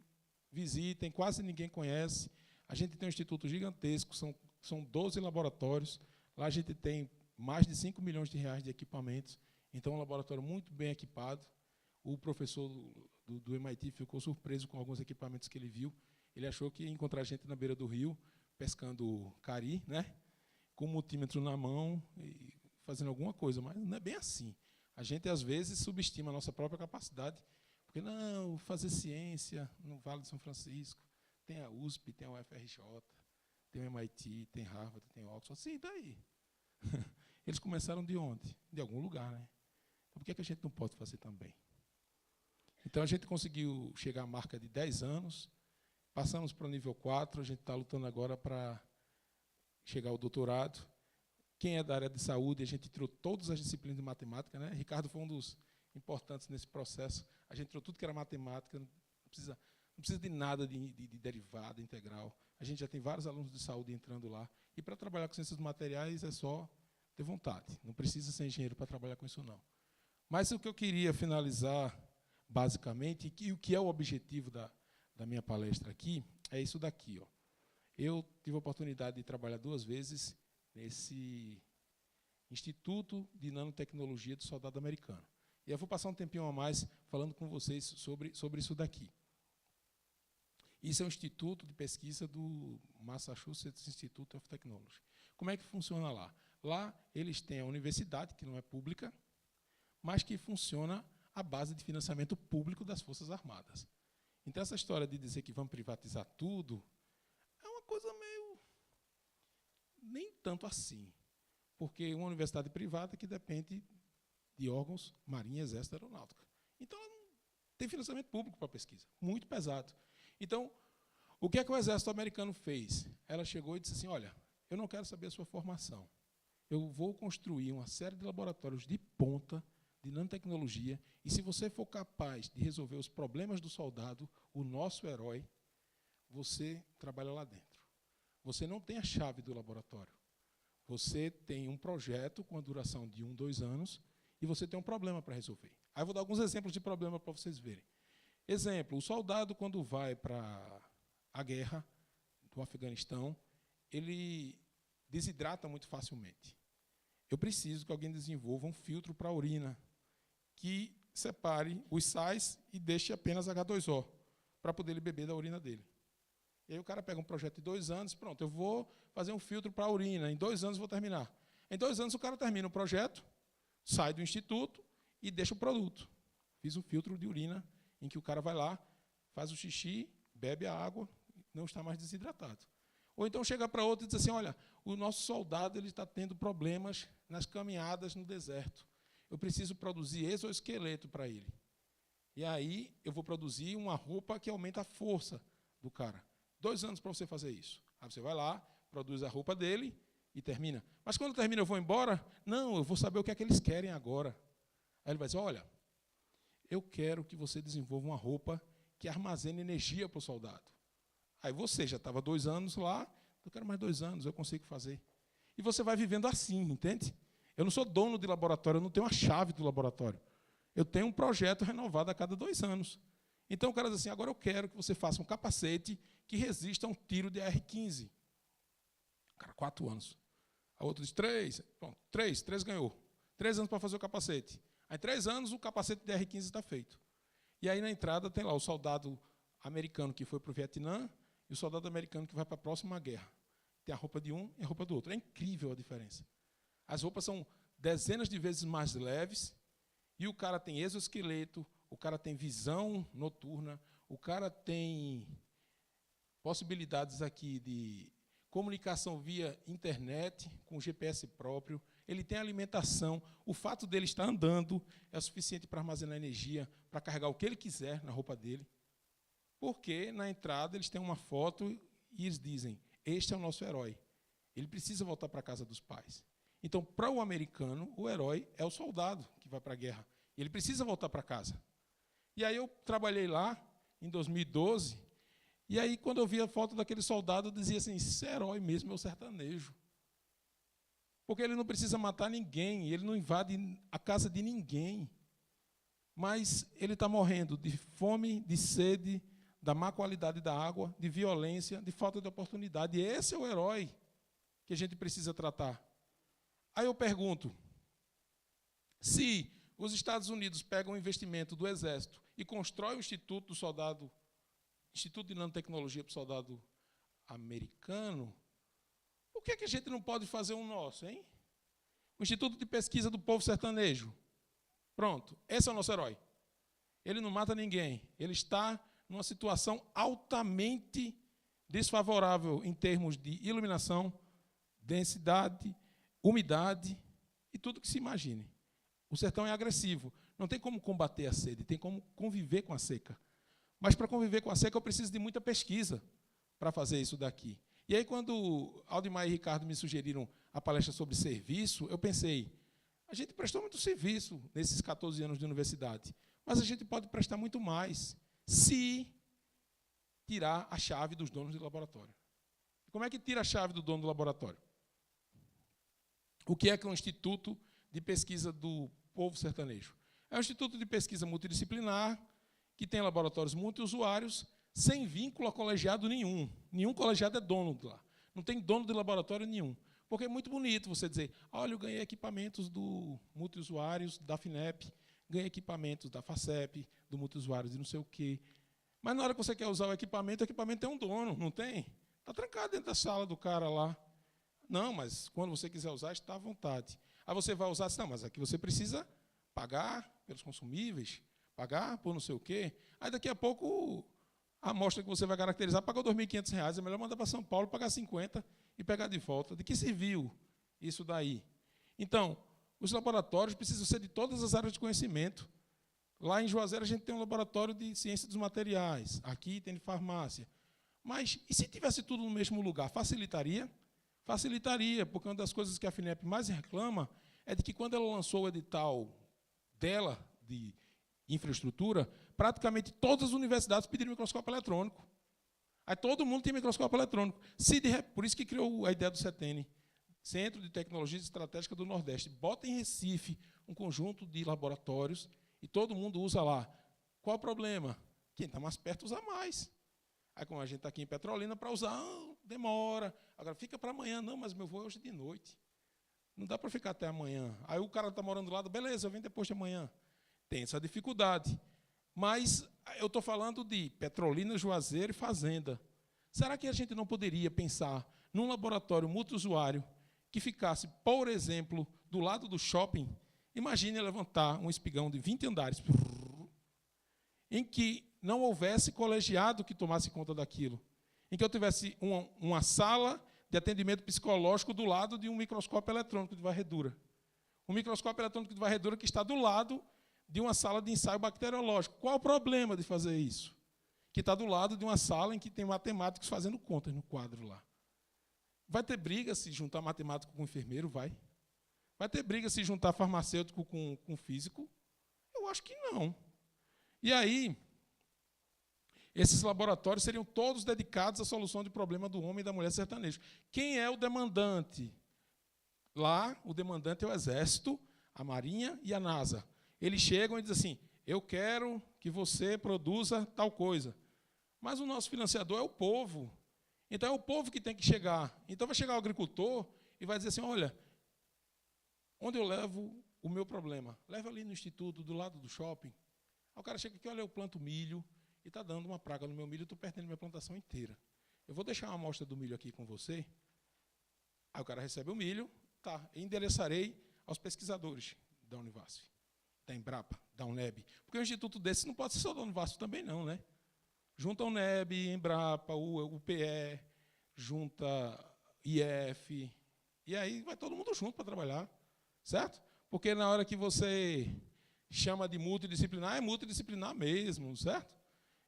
visitem, quase ninguém conhece. A gente tem um instituto gigantesco, são 12 laboratórios. Lá a gente tem mais de 5 milhões de reais de equipamentos. Então, é um laboratório muito bem equipado. O professor do MIT ficou surpreso com alguns equipamentos que ele viu. Ele achou que ia encontrar gente na beira do rio, pescando cari, né? Com um multímetro na mão e fazendo alguma coisa, mas não é bem assim. A gente, às vezes, subestima a nossa própria capacidade, porque, não, fazer ciência no Vale de São Francisco, tem a USP, tem a UFRJ, tem o MIT, tem Harvard, tem Oxford. Sim, daí. Eles começaram de onde? De algum lugar, né? Então, por que a gente não pode fazer também? Então, a gente conseguiu chegar à marca de 10 anos, passamos para o nível 4, a gente está lutando agora para chegar ao doutorado. Quem é da área de saúde, a gente tirou todas as disciplinas de matemática, né? Ricardo foi um dos importantes nesse processo. A gente tirou tudo que era matemática, não precisa de nada de derivada, integral. A gente já tem vários alunos de saúde entrando lá. E para trabalhar com ciências dos materiais é só ter vontade. Não precisa ser engenheiro para trabalhar com isso, não. Mas o que eu queria finalizar, basicamente, e o que é o objetivo da minha palestra aqui, é isso daqui. Ó. Eu tive a oportunidade de trabalhar 2 vezes nesse Instituto de Nanotecnologia do Soldado Americano. E eu vou passar um tempinho a mais falando com vocês sobre isso daqui. Isso é um instituto de pesquisa do Massachusetts Institute of Technology. Como é que funciona lá? Lá eles têm a universidade, que não é pública, mas que funciona à base de financiamento público das Forças Armadas. Então, essa história de dizer que vamos privatizar tudo é uma coisa meio... nem tanto assim. Porque uma universidade privada que depende de órgãos, Marinha, Exército e Aeronáutica. Então, ela não tem financiamento público para a pesquisa, muito pesado. Então, o que é que o Exército americano fez? Ela chegou e disse assim, olha, eu não quero saber a sua formação. Eu vou construir uma série de laboratórios de ponta, de nanotecnologia, e se você for capaz de resolver os problemas do soldado, o nosso herói, você trabalha lá dentro. Você não tem a chave do laboratório. Você tem um projeto com a duração de 1, 2 anos, e você tem um problema para resolver. Aí eu vou dar alguns exemplos de problema para vocês verem. Exemplo, o soldado, quando vai para a guerra do Afeganistão, ele desidrata muito facilmente. Eu preciso que alguém desenvolva um filtro para a urina que separe os sais e deixe apenas H2O, para poder ele beber da urina dele. E aí o cara pega um projeto de 2 anos, pronto, eu vou fazer um filtro para a urina, em 2 anos eu vou terminar. Em 2 anos o cara termina o projeto, sai do instituto e deixa o produto. Fiz um filtro de urina em que o cara vai lá, faz o xixi, bebe a água, não está mais desidratado. Ou então chega para outro e diz assim, olha, o nosso soldado está tendo problemas nas caminhadas no deserto. Eu preciso produzir exoesqueleto para ele. E aí eu vou produzir uma roupa que aumenta a força do cara. 2 anos para você fazer isso. Aí você vai lá, produz a roupa dele e termina. Mas quando termina eu vou embora? Não, eu vou saber o que é que eles querem agora. Aí ele vai dizer, olha, eu quero que você desenvolva uma roupa que armazene energia para o soldado. Aí você já estava 2 anos lá, eu quero mais 2 anos, eu consigo fazer. E você vai vivendo assim, entende? Eu não sou dono de laboratório, eu não tenho a chave do laboratório. Eu tenho um projeto renovado a cada 2 anos. Então o cara diz assim, agora eu quero que você faça um capacete que resista a um tiro de AR-15. Cara, 4 anos. A outro diz 3. Pronto, 3 ganhou. 3 anos para fazer o capacete. Aí 3 anos o capacete de AR-15 está feito. E aí na entrada tem lá o soldado americano que foi para o Vietnã e o soldado americano que vai para a próxima guerra. Tem a roupa de um e a roupa do outro. É incrível a diferença. As roupas são dezenas de vezes mais leves e o cara tem exoesqueleto, o cara tem visão noturna, o cara tem possibilidades aqui de comunicação via internet, com GPS próprio, ele tem alimentação, o fato dele estar andando é suficiente para armazenar energia, para carregar o que ele quiser na roupa dele, porque na entrada eles têm uma foto e eles dizem, este é o nosso herói, ele precisa voltar para a casa dos pais. Então, para o americano, o herói é o soldado que vai para a guerra, ele precisa voltar para casa. E aí eu trabalhei lá, em 2012, e aí, quando eu via a foto daquele soldado, eu dizia assim, esse herói mesmo é o sertanejo. Porque ele não precisa matar ninguém, ele não invade a casa de ninguém. Mas ele está morrendo de fome, de sede, da má qualidade da água, de violência, de falta de oportunidade. E esse é o herói que a gente precisa tratar. Aí eu pergunto, se os Estados Unidos pegam o investimento do Exército e constroem o Instituto do Soldado, Instituto de Nanotecnologia para o Soldado Americano, por que a gente não pode fazer um nosso, hein? O Instituto de Pesquisa do Povo Sertanejo. Pronto, esse é o nosso herói. Ele não mata ninguém. Ele está numa situação altamente desfavorável em termos de iluminação, densidade, umidade e tudo que se imagine. O sertão é agressivo. Não tem como combater a sede, tem como conviver com a seca. Mas, para conviver com a seca, eu preciso de muita pesquisa para fazer isso daqui. E aí, quando Aldimar e Ricardo me sugeriram a palestra sobre serviço, eu pensei, a gente prestou muito serviço nesses 14 anos de universidade, mas a gente pode prestar muito mais se tirar a chave dos donos do laboratório. E como é que tira a chave do dono do laboratório? O que é um Instituto de Pesquisa do Povo Sertanejo? É um instituto de pesquisa multidisciplinar que tem laboratórios multiusuários sem vínculo a colegiado nenhum. Nenhum colegiado é dono de lá. Não tem dono de laboratório nenhum. Porque é muito bonito você dizer, olha, eu ganhei equipamentos do multiusuários da FINEP, ganhei equipamentos da FACEP, do multiusuários de não sei o quê. Mas na hora que você quer usar o equipamento tem um dono, não tem? Está trancado dentro da sala do cara lá. Não, mas quando você quiser usar, está à vontade. Aí você vai usar, não, mas aqui você precisa pagar pelos consumíveis, pagar por não sei o quê. Aí daqui a pouco a amostra que você vai caracterizar pagou R$ 2.500, é melhor mandar para São Paulo, pagar 50 e pegar de volta. De que serviu isso daí? Então, os laboratórios precisam ser de todas as áreas de conhecimento. Lá em Juazeiro a gente tem um laboratório de ciência dos materiais, aqui tem de farmácia. Mas e se tivesse tudo no mesmo lugar, facilitaria? Facilitaria, porque uma das coisas que a FINEP mais reclama é de que quando ela lançou o edital dela, de infraestrutura, praticamente todas as universidades pediram microscópio eletrônico. Aí todo mundo tem microscópio eletrônico. Por isso que criou a ideia do CETENE, Centro de Tecnologia Estratégica do Nordeste. Bota em Recife um conjunto de laboratórios e todo mundo usa lá. Qual o problema? Quem está mais perto usa mais. Aí, como a gente está aqui em Petrolina, para usar, demora. Agora, fica para amanhã. Não, mas meu voo é hoje de noite. Não dá para ficar até amanhã. Aí o cara está morando do lado, beleza, eu venho depois de amanhã. Tem essa dificuldade. Mas eu estou falando de Petrolina, Juazeiro e Fazenda. Será que a gente não poderia pensar num laboratório multiusuário que ficasse, por exemplo, do lado do shopping? Imagine levantar um espigão de 20 andares, em que não houvesse colegiado que tomasse conta daquilo, em que eu tivesse uma sala de atendimento psicológico do lado de um microscópio eletrônico de varredura. Um microscópio eletrônico de varredura que está do lado de uma sala de ensaio bacteriológico. Qual o problema de fazer isso? Que está do lado de uma sala em que tem matemáticos fazendo contas no quadro lá. Vai ter briga se juntar matemático com enfermeiro? Vai. Vai ter briga se juntar farmacêutico com físico? Eu acho que não. E aí, esses laboratórios seriam todos dedicados à solução de problema do homem e da mulher sertanejo. Quem é o demandante? Lá, o demandante é o Exército, a Marinha e a NASA. Eles chegam e dizem assim, eu quero que você produza tal coisa. Mas o nosso financiador é o povo. Então, é o povo que tem que chegar. Então, vai chegar o agricultor e vai dizer assim, olha, onde eu levo o meu problema? Leva ali no instituto, do lado do shopping. Aí o cara chega aqui, olha, eu planto milho e está dando uma praga no meu milho, eu estou perdendo minha plantação inteira. Eu vou deixar uma amostra do milho aqui com você. Aí o cara recebe o milho, tá, endereçarei aos pesquisadores da Univasf, da Embrapa, da UNEB. Porque um instituto desse não pode ser só da Univasf também não, né? Junta a UNEB, Embrapa, o PE, junta IF, e aí vai todo mundo junto para trabalhar, certo? Porque na hora que você chama de multidisciplinar, é multidisciplinar mesmo, certo?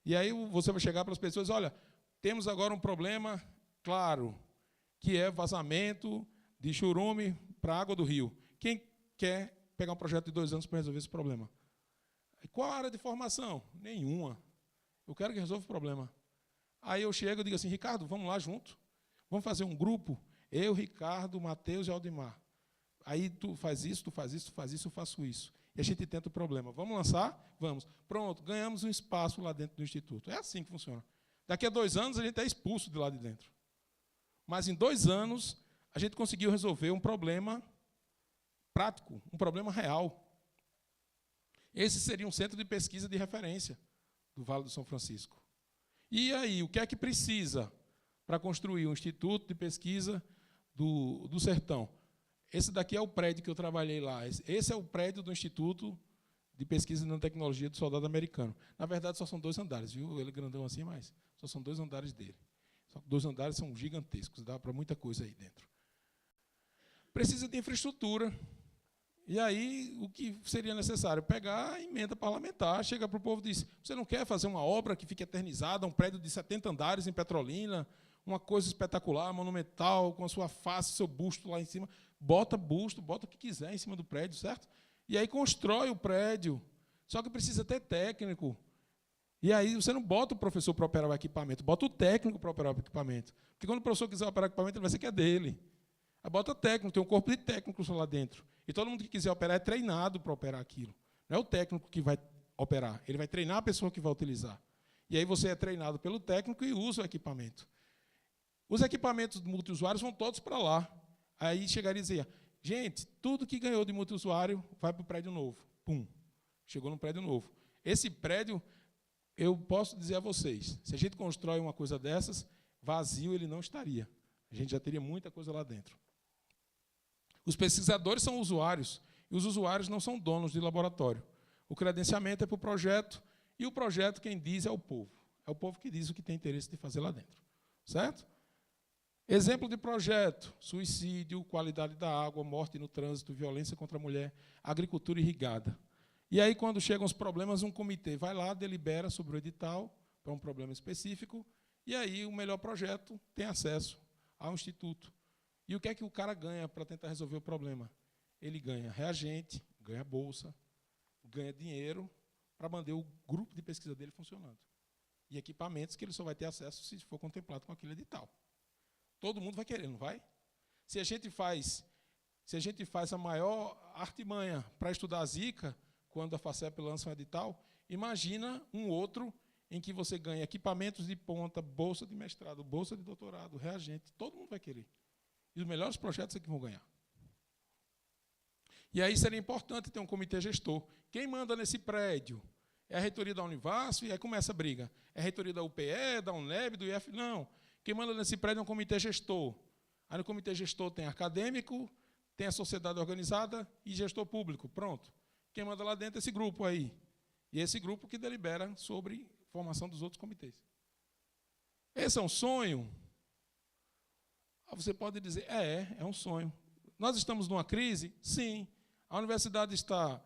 E aí você vai chegar para as pessoas, olha, temos agora um problema claro, que é vazamento de churume para a água do rio. Quem quer pegar um projeto de 2 anos para resolver esse problema? Qual a área de formação? Nenhuma. Eu quero que resolva o problema. Aí eu chego e digo assim, Ricardo, vamos lá junto. Vamos fazer um grupo, eu, Ricardo, Matheus e Aldimar. Aí tu faz isso, tu faz isso, tu faz isso, eu faço isso. E a gente tenta o problema. Vamos lançar? Vamos. Pronto, ganhamos um espaço lá dentro do Instituto. É assim que funciona. Daqui a 2 anos, a gente é expulso de lá de dentro. Mas em 2 anos, a gente conseguiu resolver um problema prático, um problema real. Esse seria um centro de pesquisa de referência do Vale do São Francisco. E aí, o que é que precisa para construir um instituto de pesquisa do Sertão? Esse daqui é o prédio que eu trabalhei lá. Esse é o prédio do Instituto de pesquisa e nanotecnologia do soldado americano. Na verdade, só são 2 andares, viu? Ele é grandão assim, mas só são 2 andares dele. Só que 2 andares são gigantescos, dá para muita coisa aí dentro. Precisa de infraestrutura. E aí, o que seria necessário? Pegar a emenda parlamentar, chega para o povo e diz, você não quer fazer uma obra que fique eternizada, um prédio de 70 andares em Petrolina, uma coisa espetacular, monumental, com a sua face, seu busto lá em cima. Bota busto, bota o que quiser em cima do prédio, certo? E aí constrói o prédio. Só que precisa ter técnico. E aí você não bota o professor para operar o equipamento, bota o técnico para operar o equipamento. Porque quando o professor quiser operar o equipamento, ele vai ser que é dele. Aí bota técnico, tem um corpo de técnicos lá dentro. E todo mundo que quiser operar é treinado para operar aquilo. Não é o técnico que vai operar, ele vai treinar a pessoa que vai utilizar. E aí você é treinado pelo técnico e usa o equipamento. Os equipamentos multiusuários vão todos para lá. Aí chegaria e dizia, gente, tudo que ganhou de multiusuário vai para o prédio novo. Pum, chegou no prédio novo. Esse prédio, eu posso dizer a vocês, se a gente constrói uma coisa dessas, vazio ele não estaria. A gente já teria muita coisa lá dentro. Os pesquisadores são usuários, e os usuários não são donos de laboratório. O credenciamento é para o projeto, e o projeto quem diz é o povo. É o povo que diz o que tem interesse de fazer lá dentro. Certo? Exemplo de projeto, suicídio, qualidade da água, morte no trânsito, violência contra a mulher, agricultura irrigada. E aí, quando chegam os problemas, um comitê vai lá, delibera sobre o edital, para um problema específico, e aí o melhor projeto tem acesso ao instituto. E o que é que o cara ganha para tentar resolver o problema? Ele ganha reagente, ganha bolsa, ganha dinheiro para manter o grupo de pesquisa dele funcionando. E equipamentos que ele só vai ter acesso se for contemplado com aquele edital. Todo mundo vai querer, não vai? Se a gente faz a maior artimanha para estudar a Zika, quando a FACEP lança um edital, imagina um outro em que você ganha equipamentos de ponta, bolsa de mestrado, bolsa de doutorado, reagente, todo mundo vai querer. E os melhores projetos é que vão ganhar. E aí seria importante ter um comitê gestor. Quem manda nesse prédio? É a reitoria da Univasf, e aí começa a briga. É a reitoria da UPE, da UNEB, do IF? Não. Quem manda nesse prédio é um comitê gestor. Aí no comitê gestor tem acadêmico, tem a sociedade organizada e gestor público. Pronto. Quem manda lá dentro é esse grupo aí. E é esse grupo que delibera sobre a formação dos outros comitês. Esse é um sonho? Você pode dizer, é um sonho. Nós estamos numa crise? Sim. A universidade está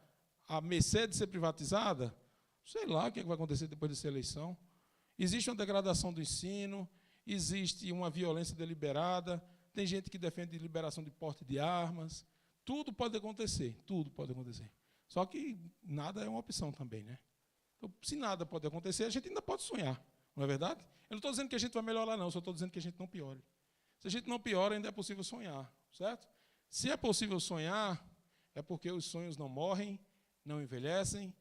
à mercê de ser privatizada? Sei lá o que vai acontecer depois dessa eleição. Existe uma degradação do ensino, existe uma violência deliberada, tem gente que defende liberação de porte de armas. Tudo pode acontecer, tudo pode acontecer. Só que nada é uma opção também, né? Então, se nada pode acontecer, a gente ainda pode sonhar, não é verdade? Eu não estou dizendo que a gente vai melhorar, não, só estou dizendo que a gente não piore. Se a gente não piora, ainda é possível sonhar, certo? Se é possível sonhar, é porque os sonhos não morrem, não envelhecem,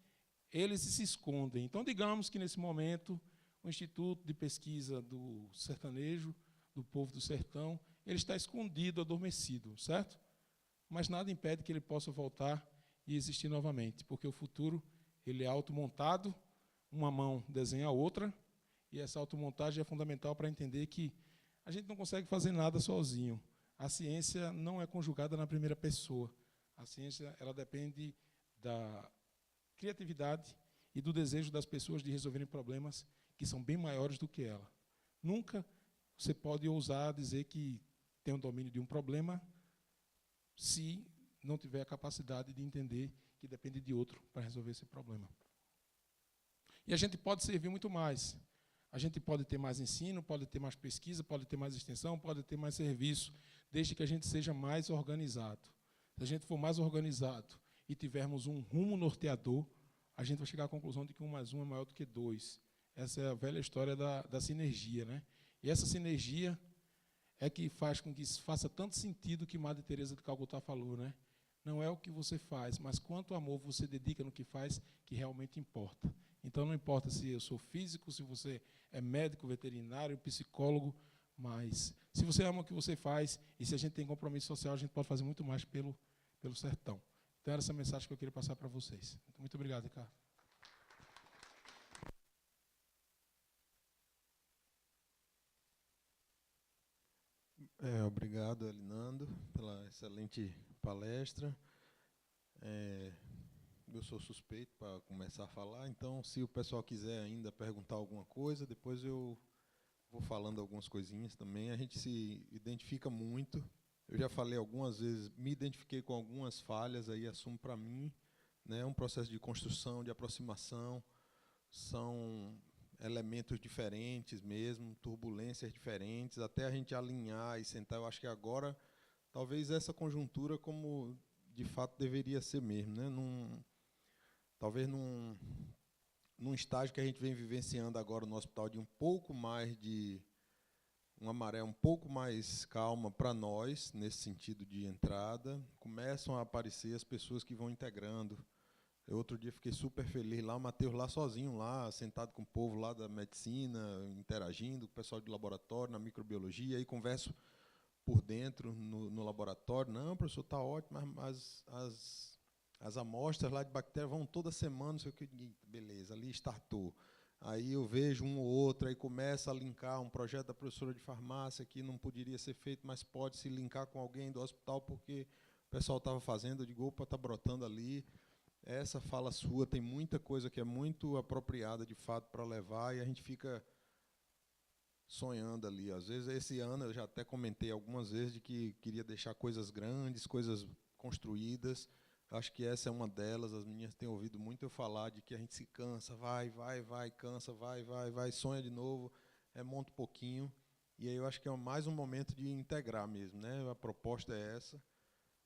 eles se escondem. Então, digamos que, nesse momento, o Instituto de Pesquisa do Sertanejo, do Povo do Sertão, ele está escondido, adormecido, certo? Mas nada impede que ele possa voltar e existir novamente, porque o futuro ele é automontado, uma mão desenha a outra, e essa automontagem é fundamental para entender que a gente não consegue fazer nada sozinho. A ciência não é conjugada na primeira pessoa. A ciência ela depende da criatividade e do desejo das pessoas de resolverem problemas que são bem maiores do que ela. Nunca você pode ousar dizer que tem um domínio de um problema se não tiver a capacidade de entender que depende de outro para resolver esse problema. E a gente pode servir muito mais. A gente pode ter mais ensino, pode ter mais pesquisa, pode ter mais extensão, pode ter mais serviço, desde que a gente seja mais organizado. Se a gente for mais organizado e tivermos um rumo norteador, a gente vai chegar à conclusão de que 1 mais 1 é maior do que 2. Essa é a velha história da sinergia, né? E essa sinergia é que faz com que faça tanto sentido que Madre Teresa de Calcutá falou, né? Não é o que você faz, mas quanto amor você dedica no que faz que realmente importa. Então, não importa se eu sou físico, se você é médico, veterinário, psicólogo, mas se você ama o que você faz e se a gente tem compromisso social, a gente pode fazer muito mais pelo sertão. Então, era essa mensagem que eu queria passar para vocês. Muito obrigado, Ricardo. Obrigado, Elinando, pela excelente palestra. eu sou suspeito para começar a falar, então, se o pessoal quiser ainda perguntar alguma coisa, depois eu vou falando algumas coisinhas também. A gente se identifica muito. Eu já falei algumas vezes, me identifiquei com algumas falhas, aí assumo para mim, né? É um processo de construção, de aproximação, são elementos diferentes mesmo, turbulências diferentes, até a gente alinhar e sentar. Eu acho que agora, talvez essa conjuntura, como de fato deveria ser mesmo, né? Talvez num estágio que a gente vem vivenciando agora no hospital, de um pouco mais de uma maré um pouco mais calma para nós, nesse sentido de entrada, começam a aparecer as pessoas que vão integrando. Eu, outro dia, fiquei super feliz lá, o Matheus lá sozinho, lá, sentado com o povo lá da medicina, interagindo com o pessoal de laboratório, na microbiologia, aí converso por dentro no laboratório. Não, professor, está ótimo, mas as amostras lá de bactéria vão toda semana, não sei o que. Beleza, ali startou. Aí eu vejo um ou outro, aí começa a linkar um projeto da professora de farmácia que não poderia ser feito, mas pode se linkar com alguém do hospital, porque o pessoal estava fazendo, eu digo, opa, está brotando ali. Essa fala sua tem muita coisa que é muito apropriada, de fato, para levar, e a gente fica sonhando ali. Às vezes, esse ano, eu já até comentei algumas vezes de que queria deixar coisas grandes, coisas construídas. Acho que essa é uma delas. As meninas têm ouvido muito eu falar de que a gente se cansa, vai, cansa, vai, sonha de novo, monta um pouquinho. E aí eu acho que é mais um momento de integrar mesmo, né? A proposta é essa.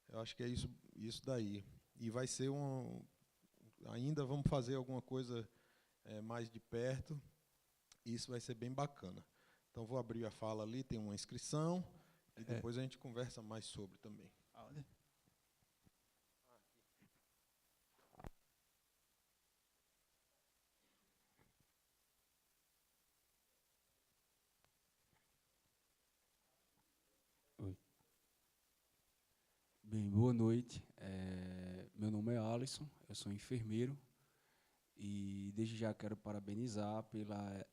Eu acho que é isso daí. E vai ser ainda vamos fazer alguma coisa mais de perto. E isso vai ser bem bacana. Então, vou abrir a fala ali, tem uma inscrição, e depois a gente conversa mais sobre também. Oi. Bem, boa noite. Meu nome é Alisson, eu sou enfermeiro, e desde já quero parabenizar pela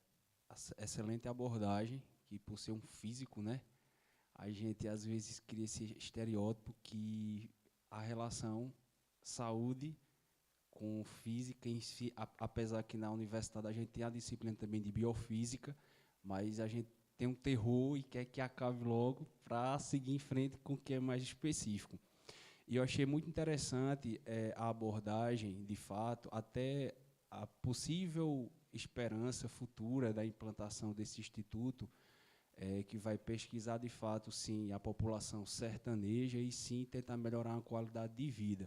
excelente abordagem, que por ser um físico, né, a gente às vezes cria esse estereótipo que a relação saúde com física em si, apesar que na universidade a gente tem a disciplina também de biofísica, mas a gente tem um terror e quer que acabe logo para seguir em frente com o que é mais específico. E eu achei muito interessante a abordagem, de fato, até a possível esperança futura da implantação desse instituto, que vai pesquisar, de fato, sim, a população sertaneja e, sim, tentar melhorar a qualidade de vida.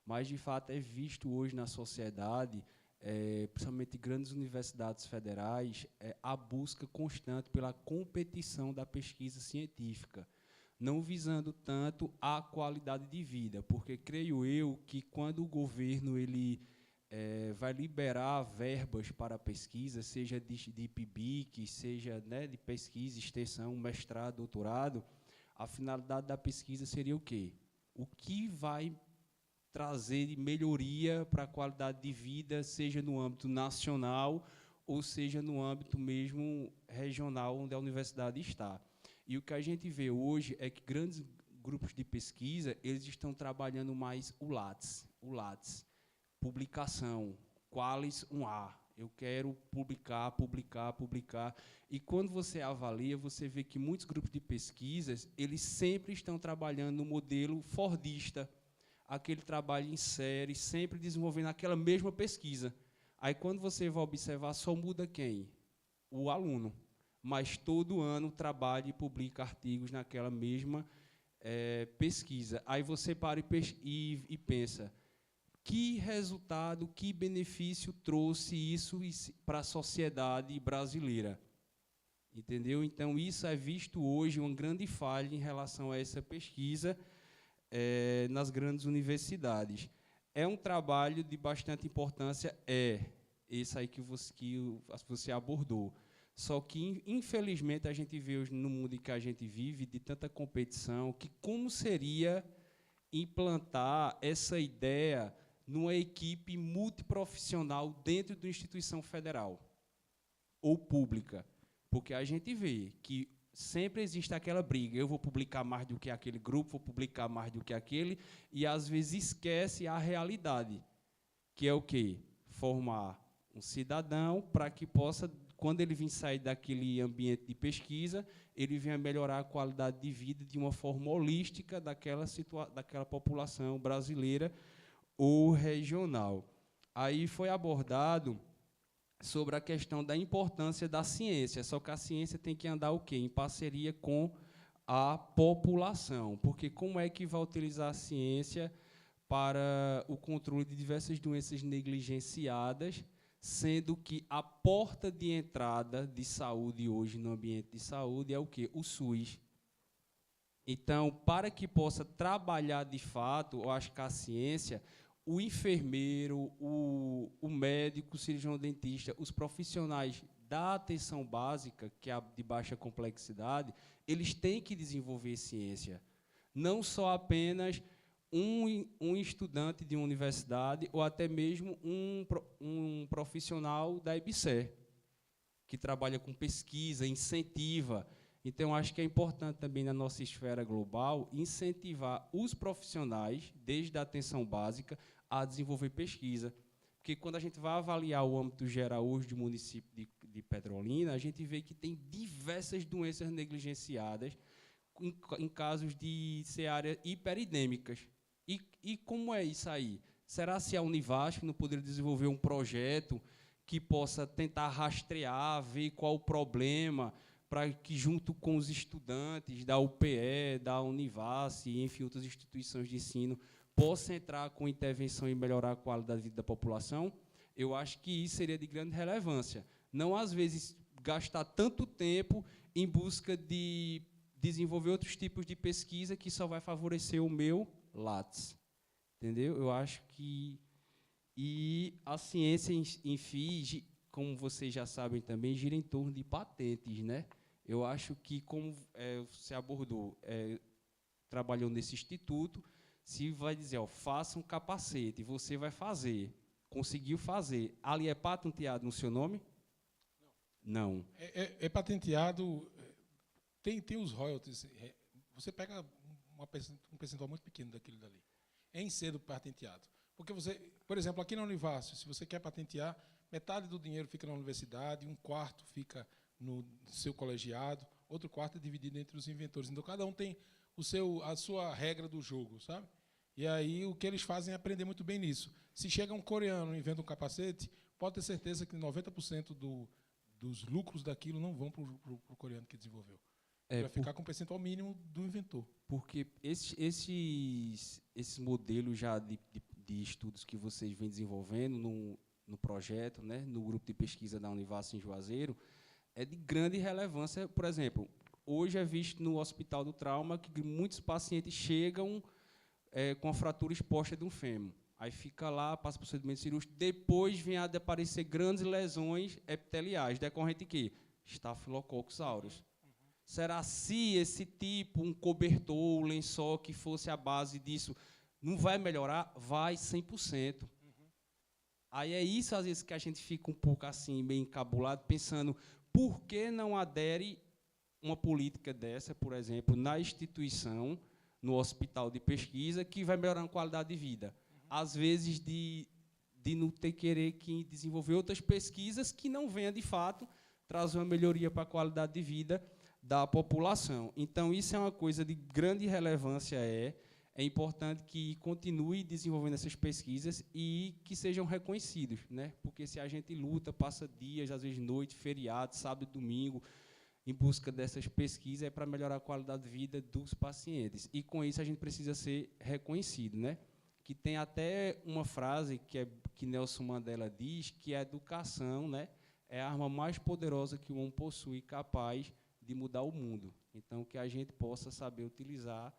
Mas, de fato, é visto hoje na sociedade, principalmente grandes universidades federais, a busca constante pela competição da pesquisa científica, não visando tanto a qualidade de vida, porque creio eu que quando o governo vai liberar verbas para pesquisa, seja de PIBIC, seja, né, de pesquisa, extensão, mestrado, doutorado, a finalidade da pesquisa seria o quê? O que vai trazer de melhoria para a qualidade de vida, seja no âmbito nacional ou seja no âmbito mesmo regional onde a universidade está. E o que a gente vê hoje é que grandes grupos de pesquisa, eles estão trabalhando mais o LATS, publicação, qualis 1A. Eu quero publicar. E quando você avalia, você vê que muitos grupos de pesquisas, eles sempre estão trabalhando no modelo fordista, aquele trabalho em série, sempre desenvolvendo aquela mesma pesquisa. Aí, quando você vai observar, só muda quem? O aluno. Mas, todo ano, trabalha e publica artigos naquela mesma pesquisa. Aí, você para e pensa, que resultado, que benefício trouxe isso para a sociedade brasileira? Entendeu? Então, isso é visto hoje uma grande falha em relação a essa pesquisa, nas grandes universidades. É um trabalho de bastante importância, esse aí que você abordou. Só que, infelizmente, a gente vê hoje, no mundo em que a gente vive, de tanta competição, que como seria implantar essa ideia numa equipe multiprofissional dentro de uma instituição federal ou pública? Porque a gente vê que sempre existe aquela briga, eu vou publicar mais do que aquele grupo, vou publicar mais do que aquele, e às vezes esquece a realidade. que é o quê? Formar um cidadão para que possa, quando ele vir sair daquele ambiente de pesquisa, ele venha melhorar a qualidade de vida de uma forma holística daquela população brasileira ou regional. Aí foi abordado sobre a questão da importância da ciência, só que a ciência tem que andar o quê? Em parceria com a população, porque como é que vai utilizar a ciência para o controle de diversas doenças negligenciadas, sendo que a porta de entrada de saúde hoje no ambiente de saúde é o quê? O SUS. Então, para que possa trabalhar de fato, eu acho que a ciência, o enfermeiro, o médico, o cirurgião dentista, os profissionais da atenção básica, que é a de baixa complexidade, eles têm que desenvolver ciência. Não só apenas um estudante de uma universidade ou até mesmo um profissional da EBSER, que trabalha com pesquisa, incentiva. Então, acho que é importante também, na nossa esfera global, incentivar os profissionais, desde a atenção básica, a desenvolver pesquisa. Porque, quando a gente vai avaliar o âmbito geral hoje do município de Petrolina, a gente vê que tem diversas doenças negligenciadas em casos de ser áreas hiperidêmicas. E como é isso aí? Será se a Univasf não poderia desenvolver um projeto que possa tentar rastrear, ver qual o problema, para que, junto com os estudantes da UPE, da Univasf, e, enfim, outras instituições de ensino, possa entrar com intervenção e melhorar a qualidade de vida da população? Eu acho que isso seria de grande relevância. Não, às vezes, gastar tanto tempo em busca de desenvolver outros tipos de pesquisa que só vai favorecer o meu Lattes. Entendeu? Eu acho que... E a ciência, enfim, como vocês já sabem também, gira em torno de patentes, né? Eu acho que, como você abordou, trabalhou nesse instituto, se vai dizer, ó, faça um capacete, você vai fazer, conseguiu fazer, ali é patenteado no seu nome? Não. É patenteado, tem os royalties, você pega um percentual muito pequeno daquilo dali. É em sendo patenteado. Porque você, por exemplo, aqui na Univasf, se você quer patentear, metade do dinheiro fica na universidade, um quarto fica no seu colegiado, outro quarto é dividido entre os inventores. Então, cada um tem a sua regra do jogo, sabe? E aí, o que eles fazem é aprender muito bem nisso. Se chega um coreano e inventa um capacete, pode ter certeza que 90% dos lucros daquilo não vão para o coreano que desenvolveu. Vai ficar com o percentual mínimo do inventor. Porque esses modelos já de estudos que vocês vêm desenvolvendo no projeto, né, no grupo de pesquisa da Univasf em Juazeiro, é de grande relevância. Por exemplo, hoje é visto no Hospital do Trauma que muitos pacientes chegam com a fratura exposta de um fêmur. Aí fica lá, passa o procedimento cirúrgico, depois vem a aparecer grandes lesões epiteliais, decorrente de quê? Staphylococcus aureus. Será se esse tipo, um cobertor, um lençol que fosse a base disso, não vai melhorar? Vai 100%. Aí é isso, às vezes, que a gente fica um pouco assim, meio encabulado, pensando, por que não adere uma política dessa, por exemplo, na instituição, no hospital de pesquisa, que vai melhorar a qualidade de vida? Às vezes, de não ter querer que desenvolver outras pesquisas que não venham, de fato, trazer uma melhoria para a qualidade de vida da população. Então, isso é uma coisa de grande relevância. É importante que continue desenvolvendo essas pesquisas e que sejam reconhecidos, né? Porque se a gente luta, passa dias, às vezes noite, feriado, sábado e domingo, em busca dessas pesquisas, é para melhorar a qualidade de vida dos pacientes. E, com isso, a gente precisa ser reconhecido, né? Que tem até uma frase que Nelson Mandela diz, que a educação, né, é a arma mais poderosa que o homem possui, capaz de mudar o mundo. Então, que a gente possa saber utilizar,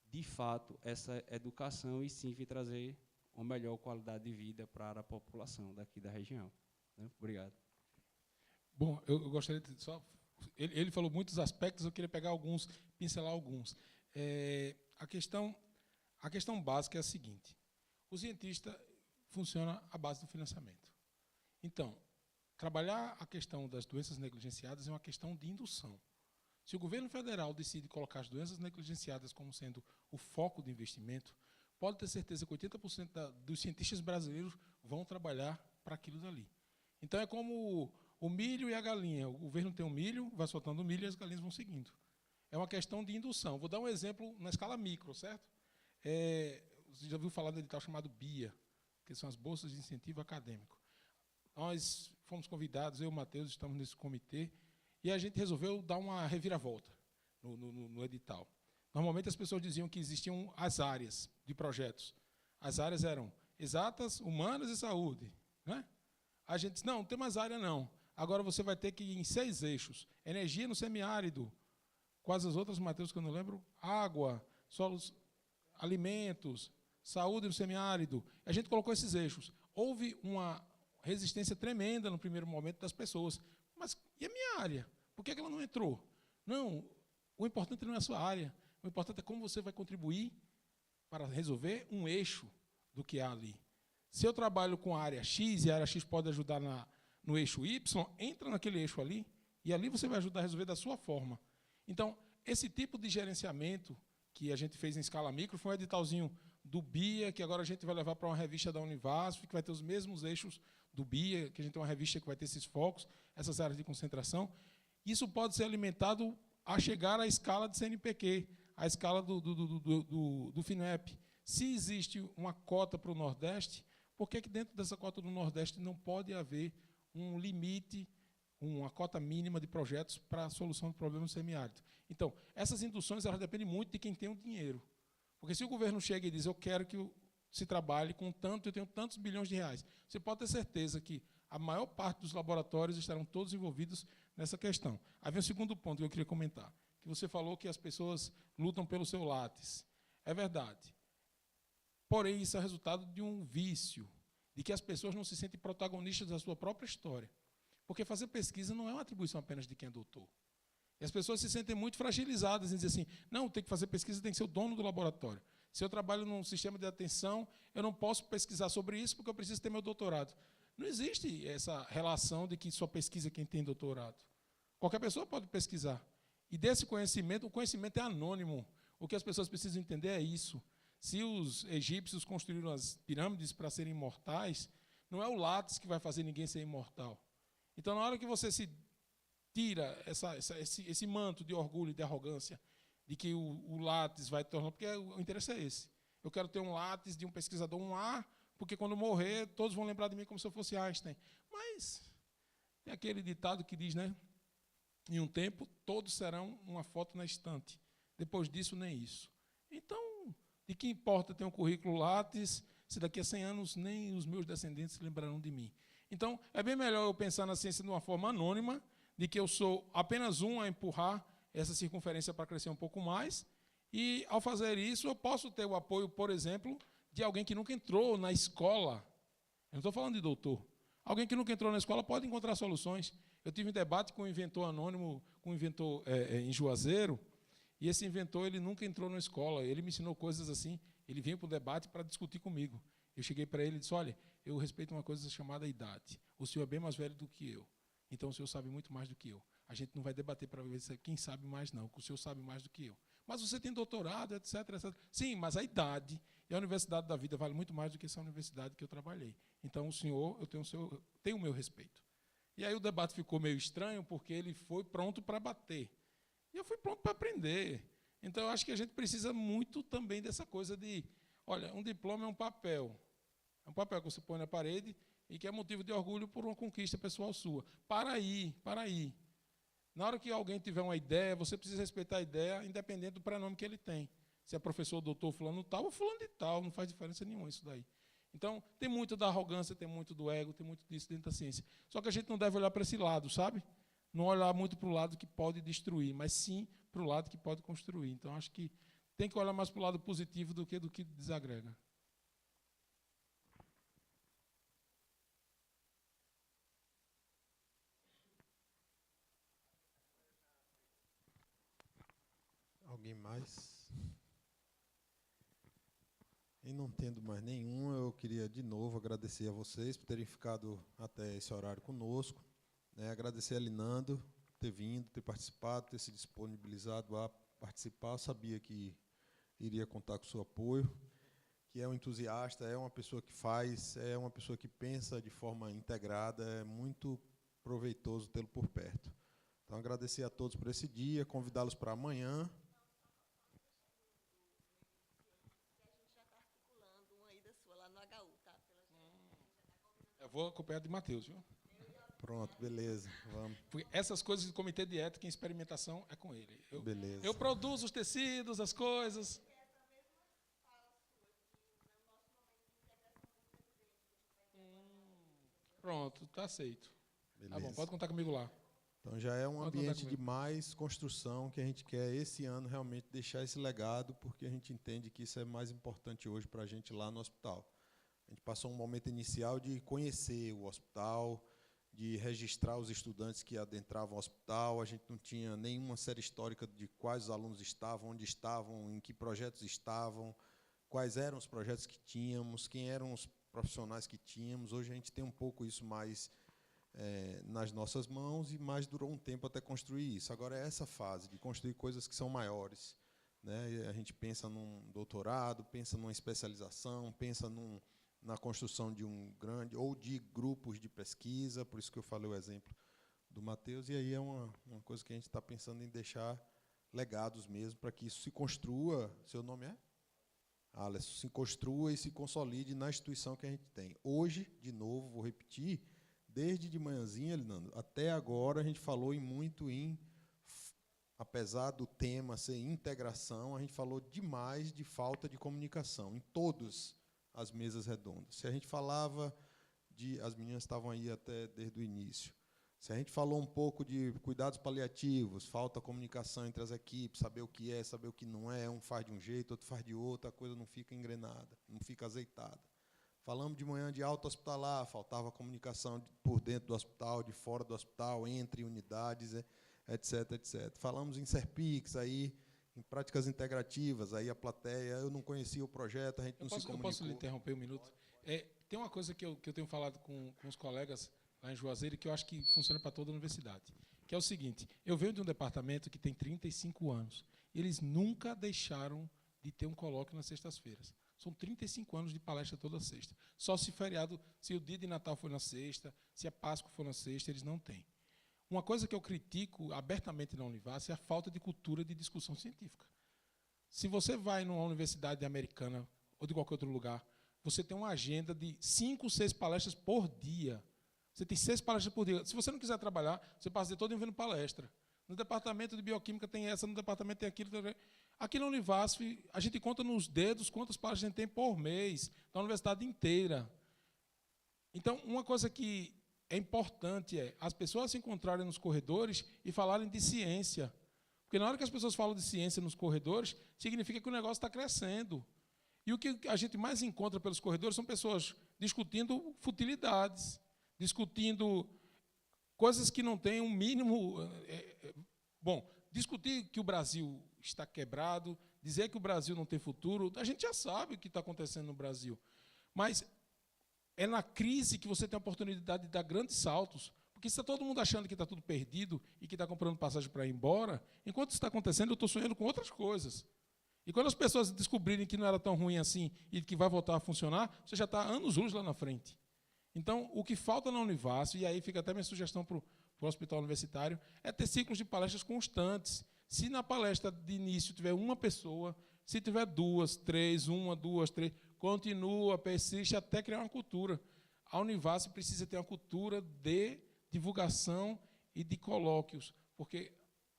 de fato, essa educação e, sim, vir trazer uma melhor qualidade de vida para a população daqui da região. Né? Obrigado. Bom, eu gostaria de só... Ele falou muitos aspectos, eu queria pegar alguns, pincelar alguns. A questão básica é a seguinte. O cientista funciona à base do financiamento. Então, trabalhar a questão das doenças negligenciadas é uma questão de indução. Se o governo federal decide colocar as doenças negligenciadas como sendo o foco do investimento, pode ter certeza que 80% dos cientistas brasileiros vão trabalhar para aquilo dali. Então, é como o milho e a galinha. O governo tem o milho, vai soltando o milho e as galinhas vão seguindo. É uma questão de indução. Vou dar um exemplo na escala micro, certo? Você já ouviu falar do edital chamado BIA, que são as Bolsas de Incentivo Acadêmico. Nós fomos convidados, eu e o Matheus, estamos nesse comitê, e a gente resolveu dar uma reviravolta no edital. Normalmente as pessoas diziam que existiam as áreas de projetos. As áreas eram exatas, humanas e saúde. Né? A gente disse, não tem mais área não. Agora você vai ter que ir em 6 eixos. Energia no semiárido. Quais as outras, Matheus, que eu não lembro? Água, solos, alimentos, saúde no semiárido. A gente colocou esses eixos. Houve uma resistência tremenda no primeiro momento das pessoas. Mas e a minha área? Por que ela não entrou? Não, o importante não é a sua área. O importante é como você vai contribuir para resolver um eixo do que há ali. Se eu trabalho com a área X e a área X pode ajudar no eixo Y, entra naquele eixo ali e ali você vai ajudar a resolver da sua forma. Então, esse tipo de gerenciamento que a gente fez em escala micro foi um editalzinho do BIA, que agora a gente vai levar para uma revista da Univasf, que vai ter os mesmos eixos do BIA, que a gente tem uma revista que vai ter esses focos, essas áreas de concentração. Isso pode ser alimentado a chegar à escala de CNPq, à escala do FINEP. Se existe uma cota para o Nordeste, por que dentro dessa cota do Nordeste não pode haver um limite, uma cota mínima de projetos para a solução do problema do semiárido? Então, essas induções elas dependem muito de quem tem o dinheiro. Porque se o governo chega e diz, eu quero que se trabalhe com tanto, eu tenho tantos bilhões de reais, você pode ter certeza que a maior parte dos laboratórios estarão todos envolvidos nessa questão. Aí vem o segundo ponto que eu queria comentar, que você falou que as pessoas lutam pelo seu látis. É verdade. Porém, isso é resultado de um vício, de que as pessoas não se sentem protagonistas da sua própria história. Porque fazer pesquisa não é uma atribuição apenas de quem é doutor. E as pessoas se sentem muito fragilizadas em dizer assim, não, tem que fazer pesquisa, tem que ser o dono do laboratório. Se eu trabalho num sistema de atenção, eu não posso pesquisar sobre isso porque eu preciso ter meu doutorado. Não existe essa relação de que só pesquisa quem tem doutorado. Qualquer pessoa pode pesquisar. E desse conhecimento, o conhecimento é anônimo. O que as pessoas precisam entender é isso. Se os egípcios construíram as pirâmides para serem imortais, não é o látis que vai fazer ninguém ser imortal. Então, na hora que você se tira esse manto de orgulho e de arrogância, de que o látis vai tornar... Porque o interesse é esse. Eu quero ter um látis de um pesquisador, um A, porque quando morrer, todos vão lembrar de mim como se eu fosse Einstein. Mas tem aquele ditado que diz, né? Em um tempo, todos serão uma foto na estante. Depois disso, nem isso. Então, de que importa ter um currículo látis, se daqui a 100 anos nem os meus descendentes se lembrarão de mim? Então, é bem melhor eu pensar na ciência de uma forma anônima, de que eu sou apenas um a empurrar essa circunferência para crescer um pouco mais, e, ao fazer isso, eu posso ter o apoio, por exemplo, de alguém que nunca entrou na escola. Eu não estou falando de doutor. Alguém que nunca entrou na escola pode encontrar soluções. Eu tive um debate com um inventor anônimo, com um inventor em Juazeiro, e esse inventor ele nunca entrou na escola. Ele me ensinou coisas assim. Ele veio para o debate para discutir comigo. Eu cheguei para ele e disse, olha, eu respeito uma coisa chamada idade. O senhor é bem mais velho do que eu. Então o senhor sabe muito mais do que eu. A gente não vai debater para ver quem sabe mais, não, porque o senhor sabe mais do que eu. Mas você tem doutorado, etc, etc. Sim, mas a idade e a universidade da vida vale muito mais do que essa universidade que eu trabalhei. Então, o senhor, eu tenho o meu respeito. E aí o debate ficou meio estranho, porque ele foi pronto para bater. E eu fui pronto para aprender. Então, eu acho que a gente precisa muito também dessa coisa de, olha, um diploma é um papel. É um papel que você põe na parede e que é motivo de orgulho por uma conquista pessoal sua. Para aí. Na hora que alguém tiver uma ideia, você precisa respeitar a ideia, independente do prenome que ele tem. Se é professor, doutor, fulano tal, ou fulano de tal, não faz diferença nenhuma isso daí. Então, tem muito da arrogância, tem muito do ego, tem muito disso dentro da ciência. Só que a gente não deve olhar para esse lado, sabe? Não olhar muito para o lado que pode destruir, mas sim para o lado que pode construir. Então, acho que tem que olhar mais para o lado positivo do que desagrega. Alguém mais? E não tendo mais nenhum, eu queria de novo agradecer a vocês por terem ficado até esse horário conosco. Agradecer a Linando por ter vindo, ter participado, ter se disponibilizado a participar. Eu sabia que iria contar com o seu apoio, que é um entusiasta, é uma pessoa que faz, é uma pessoa que pensa de forma integrada, é muito proveitoso tê-lo por perto. Então, agradecer a todos por esse dia, convidá-los para amanhã. Eu vou acompanhar de Matheus, viu? Pronto, beleza. Vamos. Porque essas coisas do comitê de ética em experimentação é com ele. Beleza. Eu produzo os tecidos, as coisas. Pronto, está aceito. Beleza. Tá bom, pode contar comigo lá. Então já é um ambiente de mais construção que a gente quer esse ano realmente deixar esse legado, porque a gente entende que isso é mais importante hoje para a gente lá no hospital. A gente passou um momento inicial de conhecer o hospital, de registrar os estudantes que adentravam o hospital. A gente não tinha nenhuma série histórica de quais os alunos estavam, onde estavam, em que projetos estavam, quais eram os projetos que tínhamos, quem eram os profissionais que tínhamos. Hoje a gente tem um pouco isso mais nas nossas mãos, e mais durou um tempo até construir isso. Agora é essa fase de construir coisas que são maiores, né? E a gente pensa num doutorado, pensa numa especialização, pensa na construção de um grande, ou de grupos de pesquisa, por isso que eu falei o exemplo do Matheus, e aí é uma coisa que a gente está pensando em deixar legados mesmo, para que isso se construa. Seu nome é? Alisson, se construa e se consolide na instituição que a gente tem. Hoje, de novo, vou repetir, desde de manhãzinha, Linando, até agora a gente falou apesar do tema ser integração, a gente falou demais de falta de comunicação em todas as mesas redondas. Se a gente falava as meninas estavam aí até desde o início. Se a gente falou um pouco de cuidados paliativos, falta comunicação entre as equipes, saber o que é, saber o que não é, um faz de um jeito, outro faz de outro, a coisa não fica engrenada, não fica azeitada. Falamos de manhã de alta hospitalar, faltava comunicação por dentro do hospital, de fora do hospital, entre unidades, etc, etc. Falamos em Serpix, aí, em práticas integrativas, aí a plateia, eu não conhecia o projeto, a gente não se comunicou. Eu posso lhe interromper um minuto? Tem uma coisa que eu tenho falado com os colegas lá em Juazeiro, que eu acho que funciona para toda a universidade, que é o seguinte: eu venho de um departamento que tem 35 anos, e eles nunca deixaram de ter um colóquio nas sextas-feiras. São 35 anos de palestra toda sexta. Só se feriado, se o dia de Natal for na sexta, se a Páscoa for na sexta, eles não têm. Uma coisa que eu critico abertamente na Univas é a falta de cultura de discussão científica. Se você vai numa universidade americana ou de qualquer outro lugar, você tem uma agenda de 5, 6 palestras por dia. Você tem 6 palestras por dia. Se você não quiser trabalhar, você passa o dia todo vendo palestra. No departamento de bioquímica tem essa, no departamento tem aquilo. Aqui na Univasf, a gente conta nos dedos quantas palestras a gente tem por mês, na universidade inteira. Então, uma coisa que é importante é as pessoas se encontrarem nos corredores e falarem de ciência. Porque na hora que as pessoas falam de ciência nos corredores, significa que o negócio está crescendo. E o que a gente mais encontra pelos corredores são pessoas discutindo futilidades, discutindo coisas que não têm um mínimo... Bom, discutir que o Brasil está quebrado, dizer que o Brasil não tem futuro, a gente já sabe o que está acontecendo no Brasil. Mas é na crise que você tem a oportunidade de dar grandes saltos, porque se está todo mundo achando que está tudo perdido e que está comprando passagem para ir embora, enquanto isso está acontecendo, eu estou sonhando com outras coisas. E quando as pessoas descobrirem que não era tão ruim assim e que vai voltar a funcionar, você já está anos-luz lá na frente. Então, o que falta na Univasf, e aí fica até minha sugestão para o hospital universitário, é ter ciclos de palestras constantes. Se na palestra de início tiver uma pessoa, se tiver 2, 3, 1, 2, 3, continua, persiste até criar uma cultura. A Univasf precisa ter uma cultura de divulgação e de colóquios, porque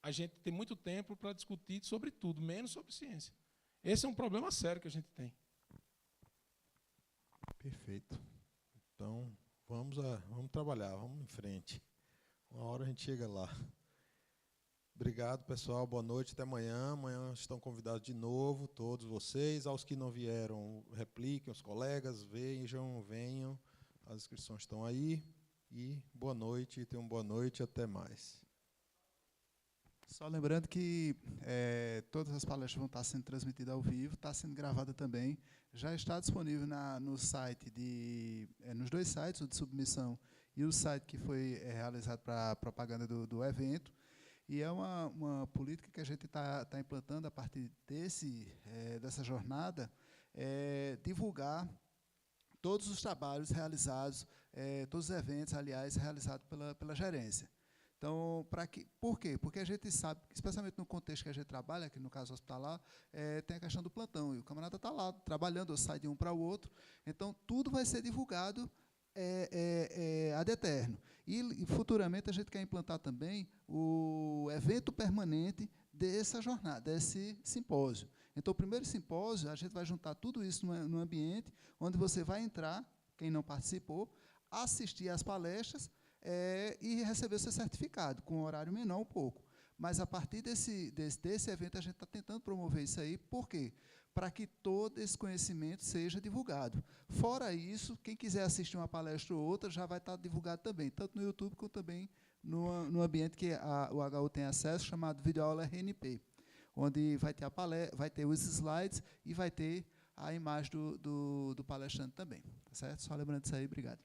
a gente tem muito tempo para discutir sobre tudo, menos sobre ciência. Esse é um problema sério que a gente tem. Perfeito. Então, vamos trabalhar, vamos em frente. Uma hora a gente chega lá. Obrigado, pessoal. Boa noite, até amanhã. Amanhã estão convidados de novo, todos vocês. Aos que não vieram, repliquem, os colegas, vejam, venham. As inscrições estão aí. E boa noite, tenham boa noite, até mais. Só lembrando que todas as palestras vão estar sendo transmitidas ao vivo, está sendo gravada também. Já está disponível no site nos 2 sites, o de submissão e o site que foi realizado para a propaganda do evento. E é uma política que a gente está implantando a partir dessa jornada, divulgar todos os trabalhos realizados, todos os eventos, aliás, realizados pela gerência. Então, por quê? Porque a gente sabe, especialmente no contexto que a gente trabalha, aqui no caso hospitalar, tem a questão do plantão, e o camarada está lá trabalhando, ou sai de um para o outro, então tudo vai ser divulgado ad eterno. E futuramente a gente quer implantar também o evento permanente dessa jornada, desse simpósio. Então, o primeiro simpósio, a gente vai juntar tudo isso num ambiente onde você vai entrar, quem não participou, assistir às palestras, e receber seu certificado, com um horário menor um pouco. Mas, a partir desse evento, a gente está tentando promover isso aí. Por quê? Para que todo esse conhecimento seja divulgado. Fora isso, quem quiser assistir uma palestra ou outra, já vai estar divulgado também, tanto no YouTube, como também no ambiente que o HU tem acesso, chamado Videoaula RNP, onde vai ter vai ter os slides e vai ter a imagem do palestrante também. Tá certo? Só lembrando disso aí, obrigado.